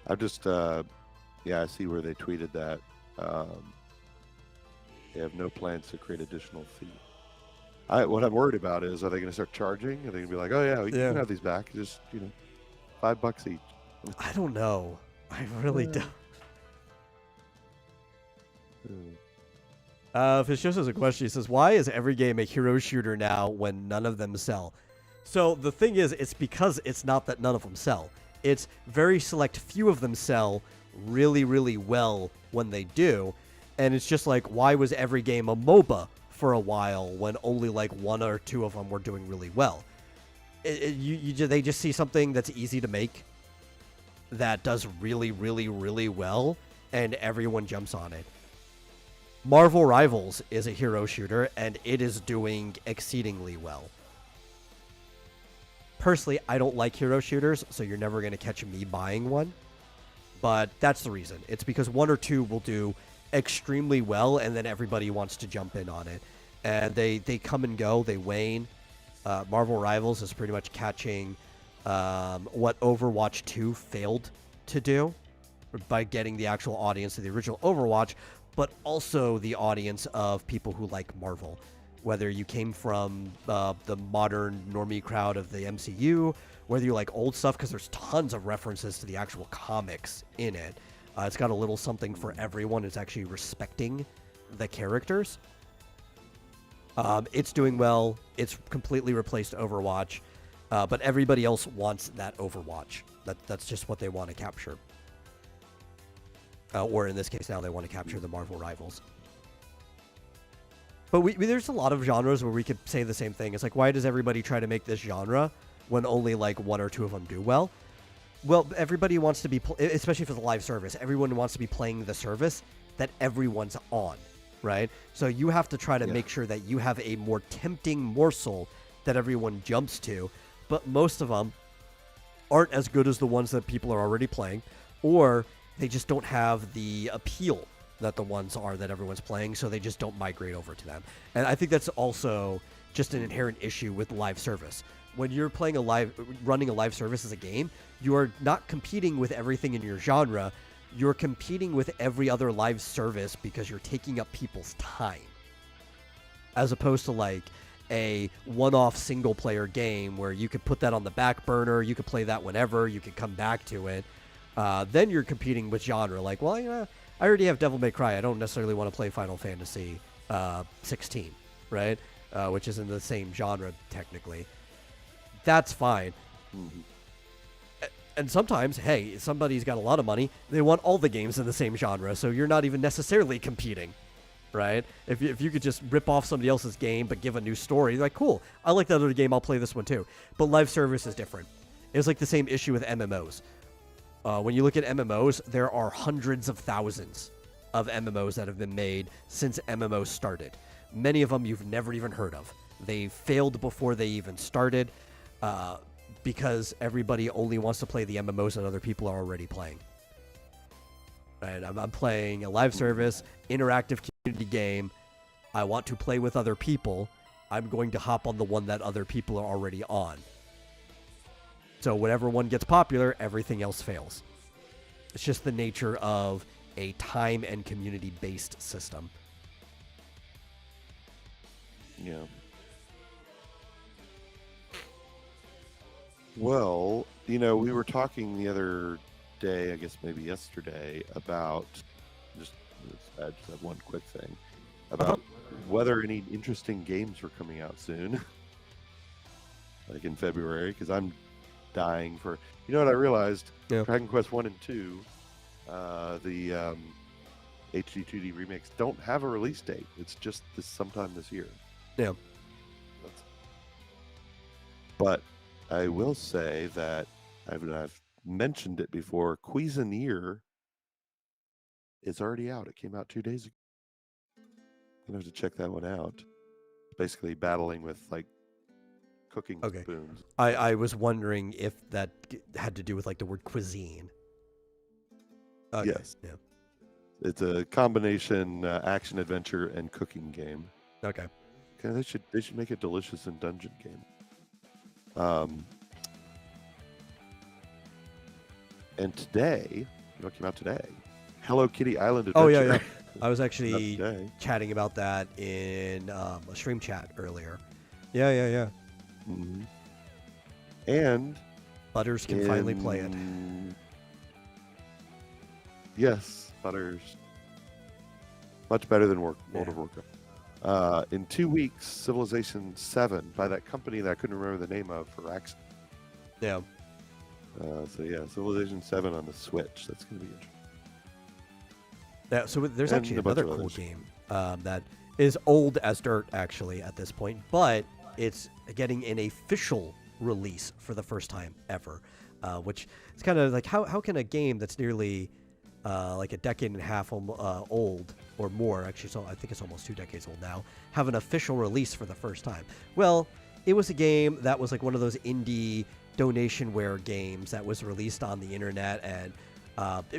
I've just, I see where they tweeted that. They have no plans to create additional fee. What I'm worried about is, are they going to start charging? Are they going to be like, oh yeah, you can have these back, just $5 each? I don't know. I really don't. Fish has a question. He says, why is every game a hero shooter now when none of them sell? So the thing is, it's because it's not that none of them sell. It's very select few of them sell really, really well when they do. And it's just like, why was every game a MOBA for a while when only like one or two of them were doing really well? They just see something that's easy to make that does really, really, really well, and everyone jumps on it. Marvel Rivals is a hero shooter, and it is doing exceedingly well. Personally, I don't like hero shooters, so you're never going to catch me buying one. But that's the reason. It's because one or two will do extremely well, and then everybody wants to jump in on it. And they come and go. They wane. Marvel Rivals is pretty much catching what Overwatch 2 failed to do by getting the actual audience of the original Overwatch, but also the audience of people who like Marvel. Whether you came from the modern normie crowd of the MCU, whether you like old stuff, because there's tons of references to the actual comics in it. It's got a little something for everyone. It's actually respecting the characters. It's doing well. It's completely replaced Overwatch. But everybody else wants that Overwatch. That's just what they want to capture. Or in this case now, they want to capture the Marvel Rivals. But there's a lot of genres where we could say the same thing. It's like, why does everybody try to make this genre when only like one or two of them do well? Well, everybody wants to be, especially for the live service, everyone wants to be playing the service that everyone's on, right? So you have to try to make sure that you have a more tempting morsel that everyone jumps to. But most of them aren't as good as the ones that people are already playing, or they just don't have the appeal that the ones are that everyone's playing, so they just don't migrate over to them. And I think that's also just an inherent issue with live service. When you're running a live service as a game, you are not competing with everything in your genre. You're competing with every other live service because you're taking up people's time. As opposed to like a one-off single-player game where you could put that on the back burner, you could play that whenever, you could come back to it. Then you're competing with genre. Like, well, I already have Devil May Cry. I don't necessarily want to play Final Fantasy 16, right? Which is in the same genre, technically. That's fine. Mm-hmm. And sometimes, hey, somebody's got a lot of money. They want all the games in the same genre, so you're not even necessarily competing, right? If you could just rip off somebody else's game but give a new story, like, cool, I like that other game, I'll play this one too. But live service is different. It's like the same issue with MMOs. When you look at MMOs, there are hundreds of thousands of MMOs that have been made since MMOs started. Many of them you've never even heard of. They failed before they even started because everybody only wants to play the MMOs that other people are already playing. Right? I'm playing a live service, interactive community game. I want to play with other people. I'm going to hop on the one that other people are already on. So whenever one gets popular, everything else fails. It's just the nature of a time and community-based system. Yeah. Well, we were talking the other day, I guess maybe yesterday, about I just have one quick thing about whether any interesting games were coming out soon, like in February, because I'm dying for. You know what I realized? Yeah. Dragon Quest 1 and 2, the HD 2D remakes don't have a release date. It's just sometime this year. Yeah. But I will say that I've mentioned it before. Cuisinier is already out. It came out 2 days ago. I'm gonna have to check that one out. Basically, battling with like cooking spoons. I was wondering if that had to do with like the word cuisine. Okay. Yes. Yeah. It's a combination action adventure and cooking game. Okay. They should make a delicious and dungeon game. And today, what came out today? Hello Kitty Island Adventure. Oh yeah. I was actually chatting about that in a stream chat earlier. Yeah. Mm-hmm. And Butters can finally play it. Yes, Butters. Much better than World of Warcraft. In 2 weeks, Civilization 7 by that company that I couldn't remember the name of for access. Yeah. Civilization 7 on the Switch. That's going to be interesting. Yeah, so there's actually another cool game that is old as dirt, actually, at this point, but it's getting an official release for the first time ever, which is kind of like, how can a game that's nearly like a decade and a half old or more, actually, so I think it's almost 2 decades old now, have an official release for the first time? Well, it was a game that was like one of those indie donationware games that was released on the internet and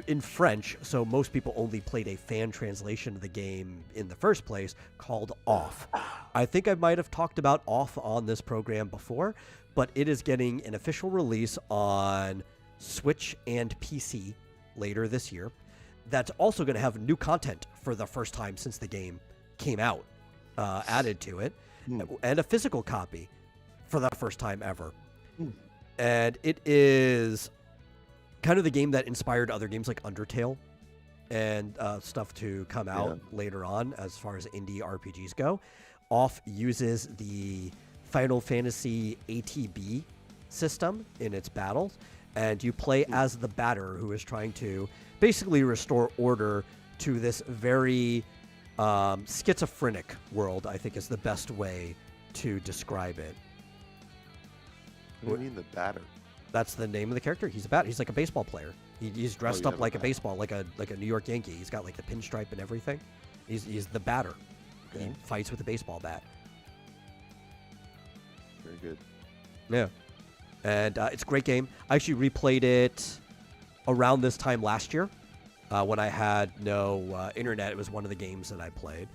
in French, so most people only played a fan translation of the game in the first place, called Off. I think I might have talked about Off on this program before, but it is getting an official release on Switch and PC later this year. That's also going to have new content for the first time since the game came out, added to it, and a physical copy for the first time ever. And it is kind of the game that inspired other games like Undertale and stuff to come out later on as far as indie RPGs go. Off uses the Final Fantasy ATB system in its battles, and you play as the batter who is trying to basically restore order to this very schizophrenic world, I think is the best way to describe it. What do you mean the batter? That's the name of the character. He's like a baseball player. He's dressed up like a baseball, like a New York Yankee. He's got like the pinstripe and everything. He's the batter. Okay. He fights with a baseball bat. Very good. Yeah. and it's a great game. I actually replayed it around this time last year when I had no internet. It was one of the games that I played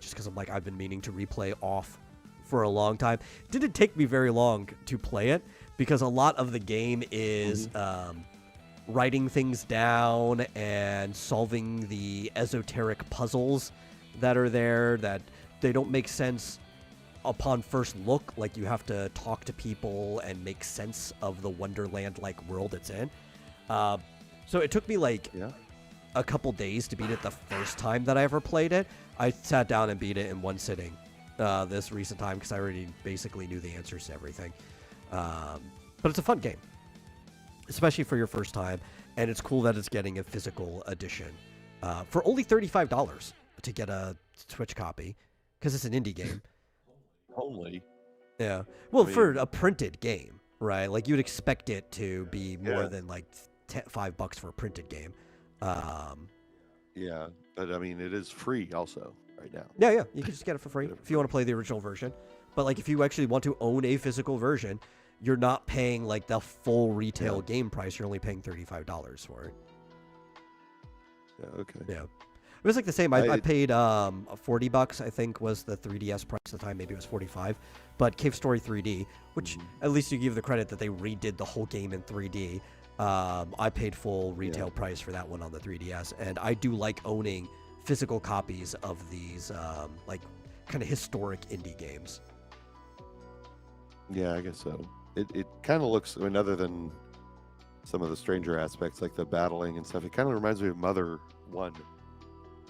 just because I'm like, I've been meaning to replay off for a long time. It didn't take me very long to play it because a lot of the game is writing things down and solving the esoteric puzzles that are there that they don't make sense upon first look. Like, you have to talk to people and make sense of the Wonderland-like world it's in. So it took me like a couple days to beat it the first time that I ever played it. I sat down and beat it in one sitting this recent time because I already basically knew the answers to everything. But it's a fun game, especially for your first time, and it's cool that it's getting a physical edition for only $35 to get a Switch copy because it's an indie game. Only. Yeah. Well, for a printed game, right? Like, you'd expect it to be more than like $5 for a printed game. Yeah, but I mean, it is free also right now. Yeah, you can just get it for free if you want to play the original version. But like, if you actually want to own a physical version, you're not paying like the full retail game price. You're only paying $35 for it. Yeah. Okay. Yeah. It was like the same. I paid $40, I think, was the 3DS price at the time. Maybe it was $45. But Cave Story 3D, which at least you give the credit that they redid the whole game in 3D. I paid full retail price for that one on the 3DS. And I do like owning physical copies of these like kind of historic indie games. Yeah, I guess so. It kind of looks, I mean, other than some of the stranger aspects like the battling and stuff, it kind of reminds me of Mother 1.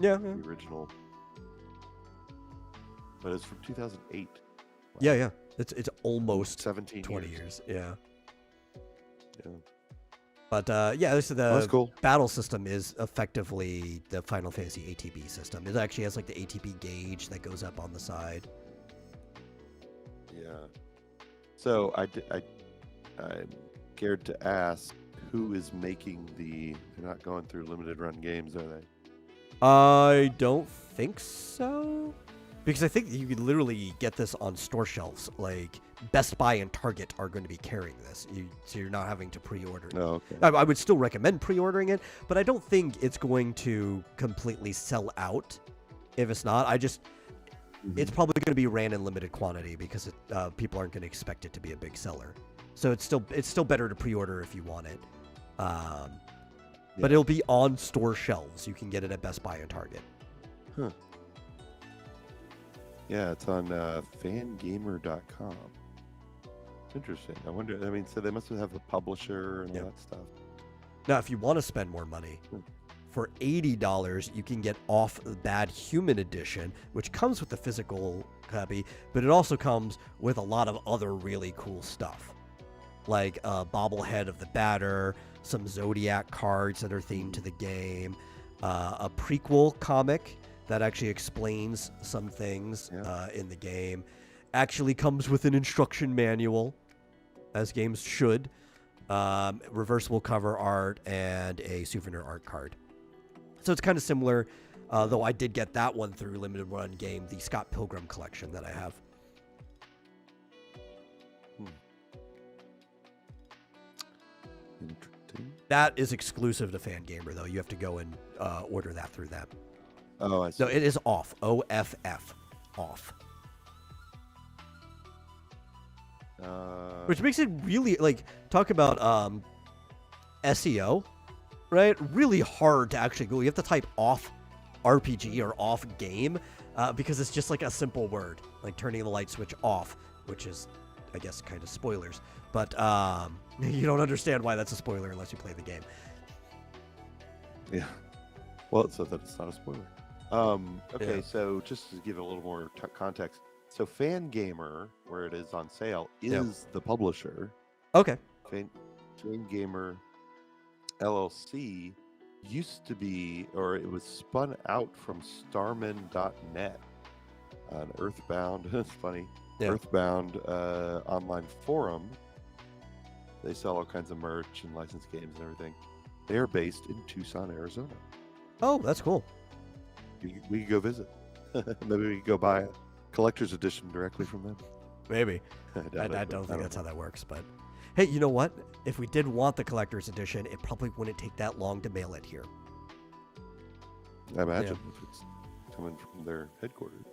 Yeah. The original. But it's from 2008. Wow. Yeah. It's almost 17 20 years. Yeah. Yeah. But this is that's cool. Battle system is effectively the Final Fantasy ATB system. It actually has like the ATB gauge that goes up on the side. Yeah. So I'm scared to ask, who is making they're not going through limited run games, are they? I don't think so. Because I think you could literally get this on store shelves. Like, Best Buy and Target are going to be carrying this. So you're not having to pre-order it. Oh, okay. I would still recommend pre-ordering it, but I don't think it's going to completely sell out if it's not. It's probably going to be ran in limited quantity because people aren't going to expect it to be a big seller. So it's still better to pre-order if you want it. But it'll be on store shelves. You can get it at Best Buy and Target. Huh. Yeah, it's on fangamer.com. It's interesting. I wonder, I mean, so they must have the publisher and all that stuff. Now, if you want to spend more money, for $80, you can get Off the Bad Human Edition, which comes with the physical copy, but it also comes with a lot of other really cool stuff. Like a bobblehead of the batter, some Zodiac cards that are themed to the game, a prequel comic that actually explains some things in the game. Actually comes with an instruction manual, as games should, reversible cover art, and a souvenir art card. So it's kind of similar, though I did get that one through limited run game, the Scott Pilgrim collection that I have. Interesting. That is exclusive to Fangamer, though. You have to go and order that through them. Oh, I see. So it is off. OFF. Off. Which makes it really, like, talk about SEO, right? Really hard to actually go. You have to type off RPG or off game because it's just like a simple word, like turning the light switch off, which is, I guess, kind of spoilers. But you don't understand why that's a spoiler unless you play the game. Yeah. Well, so that it's not a spoiler. Okay, so just to give it a little more context. So Fangamer, where it is on sale, is the publisher. Okay. Fangamer LLC used to be, or it was spun out from Starman.net, an Earthbound, it's funny, Earthbound online forum. They sell all kinds of merch and licensed games and everything. They're based in Tucson, Arizona. Oh, that's cool. We could go visit. Maybe we could go buy a collector's edition directly from them. Maybe. I don't think that's how that works, but Hey, you know what? If we did want the collector's edition, it probably wouldn't take that long to mail it here. I imagine if it's coming from their headquarters.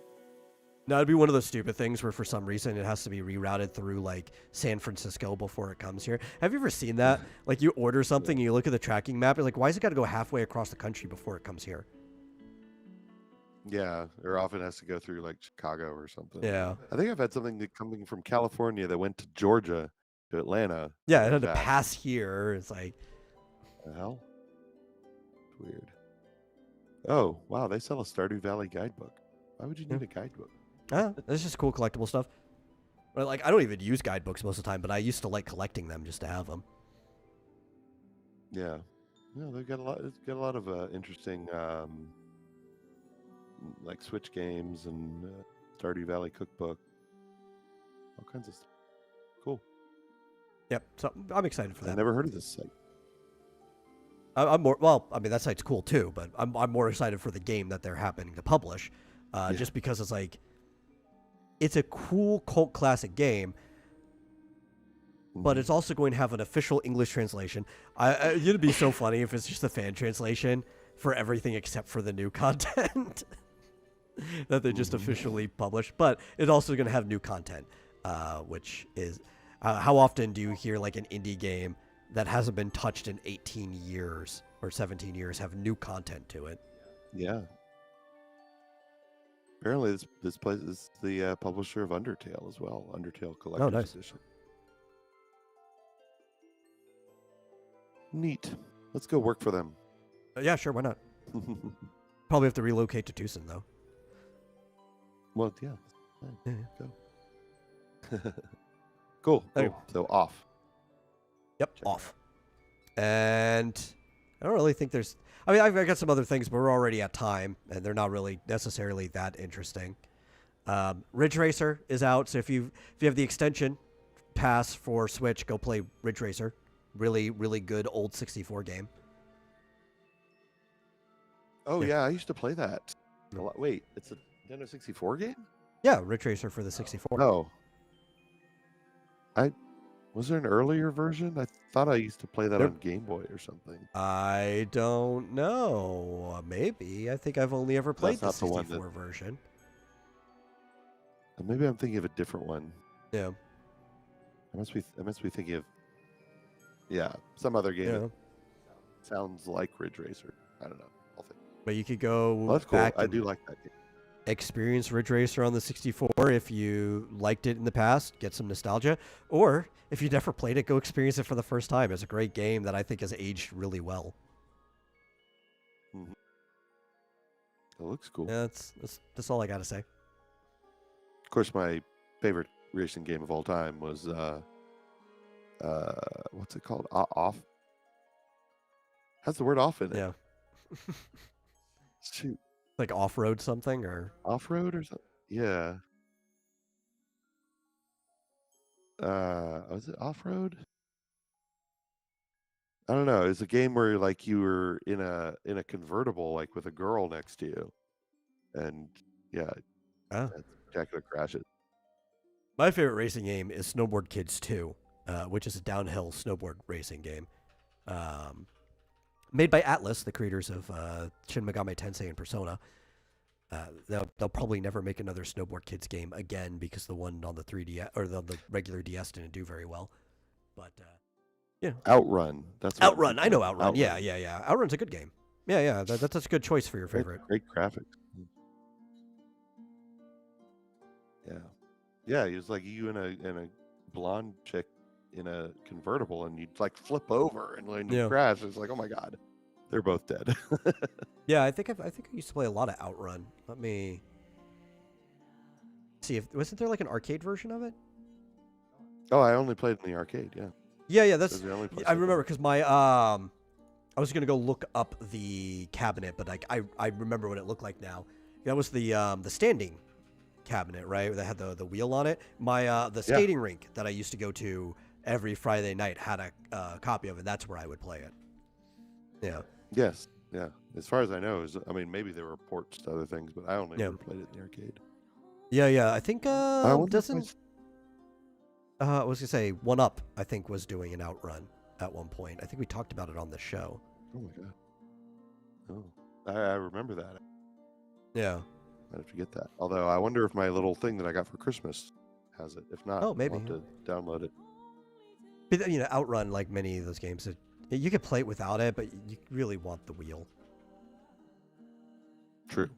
Now, it'd be one of those stupid things where for some reason it has to be rerouted through like San Francisco before it comes here. Have you ever seen that? Like you order something and you look at the tracking map, you're like, why has it got to go halfway across the country before it comes here? Yeah, or often has to go through like Chicago or something. Yeah. I think I've had something that coming from California that went to Georgia to Atlanta. Yeah, it had to back. pass here. It's like, The hell? Weird. Oh, wow, they sell a Stardew Valley guidebook. Why would you need a guidebook? it's just cool collectible stuff. But like, I don't even use guidebooks most of the time, but I used to like collecting them just to have them. Yeah. No, they've got a lot. It's got a lot of interesting, like Switch games and Stardew Valley cookbook. All kinds of stuff. Cool. Yep. So I'm excited for that. I've never heard of this site. I'm more, well, I mean, that site's cool too, but I'm more excited for the game that they're happening to publish, just because it's like, it's a cool cult classic game, but it's also going to have an official English translation. It'd be so funny if it's just a fan translation for everything except for the new content that they just officially published. But it's also going to have new content, which is, how often do you hear like an indie game that hasn't been touched in 18 years or 17 years have new content to it? Yeah. Apparently, this place is the publisher of Undertale as well. Undertale Collector's Edition. Neat. Let's go work for them. Yeah, sure. Why not? Probably have to relocate to Tucson, though. Well, yeah. Go. Cool. So off. Yep, off. And I don't really think there's... I mean, I've got some other things, but we're already at time, and they're not really necessarily that interesting. Ridge Racer is out, so if you have the extension pass for Switch, go play Ridge Racer. Really, really good old 64 game. Oh, yeah, I used to play that. Wait, it's a Nintendo 64 game? Yeah, Ridge Racer for the 64. No. Was there an earlier version? I thought I used to play that on Game Boy or something. I don't know. Maybe. I think I've only ever played the 64 the version. Maybe I'm thinking of a different one. Yeah. I must be thinking of some other game that sounds like Ridge Racer. I don't know. I'll think. But you could go that's cool. back. I do like that game. Experience Ridge Racer on the 64 if you liked it in the past, get some nostalgia, or if you never played it, go experience it for the first time. It's a great game that I think has aged really well. Mm-hmm. It looks cool. Yeah, that's all I gotta say. Of course, my favorite racing game of all time was what's it called? Off. Has the word off in it? Yeah. Shoot. Like off-road something or off-road or something? Yeah. Was it off-road? I don't know. It's a game where like you were in a convertible, like with a girl next to you, and spectacular crashes. My favorite racing game is Snowboard Kids 2, which is a downhill snowboard racing game. Made by Atlas, the creators of Shin Megami Tensei and Persona. They'll probably never make another Snowboard Kids game again because the one on the 3DS or the regular DS didn't do very well. But Outrun. That's Outrun. I know Outrun. Yeah. Outrun's a good game. Yeah. That's a good choice for your favorite. Great graphics. Yeah. It was like you and a blonde chick in a convertible, and you'd like flip over, and when you crash, it's like, oh my god, they're both dead. Yeah, I think I used to play a lot of Outrun. Let me see if wasn't there like an arcade version of it? Oh, I only played in the arcade. Yeah. Yeah. That's I remember because my I was gonna go look up the cabinet, but I remember what it looked like now. That was the standing cabinet, right? That had the wheel on it. My the skating rink that I used to go to every Friday night had a copy of it. That's where I would play it. Yeah. Yes. Yeah. As far as I know, maybe there were ports to other things, but I only ever played it in the arcade. Yeah. I think doesn't I was gonna say One Up. I think was doing an outrun at one point. I think we talked about it on the show. Oh my god. Oh, I remember that. Yeah. I have to get that. Although I wonder if my little thing that I got for Christmas has it. If not, Oh, maybe. I'll have to download it. But Outrun, like many of those games, you could play it without it, but you really want the wheel. True.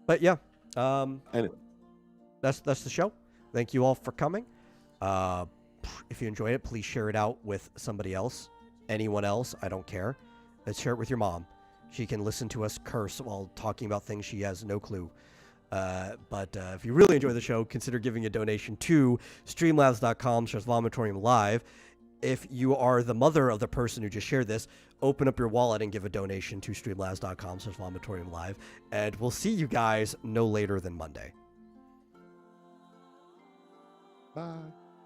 But yeah, Anyway, that's the show. Thank you all for coming. If you enjoyed it, please share it out with somebody else, anyone else. I don't care. Let's share it with your mom. She can listen to us curse while talking about things she has no clue. But if you really enjoy the show, consider giving a donation to streamlabs.com/vomitoriumlive. If you are the mother of the person who just shared this, open up your wallet and give a donation to streamlabs.com/vomitoriumlive. And we'll see you guys no later than Monday. bye.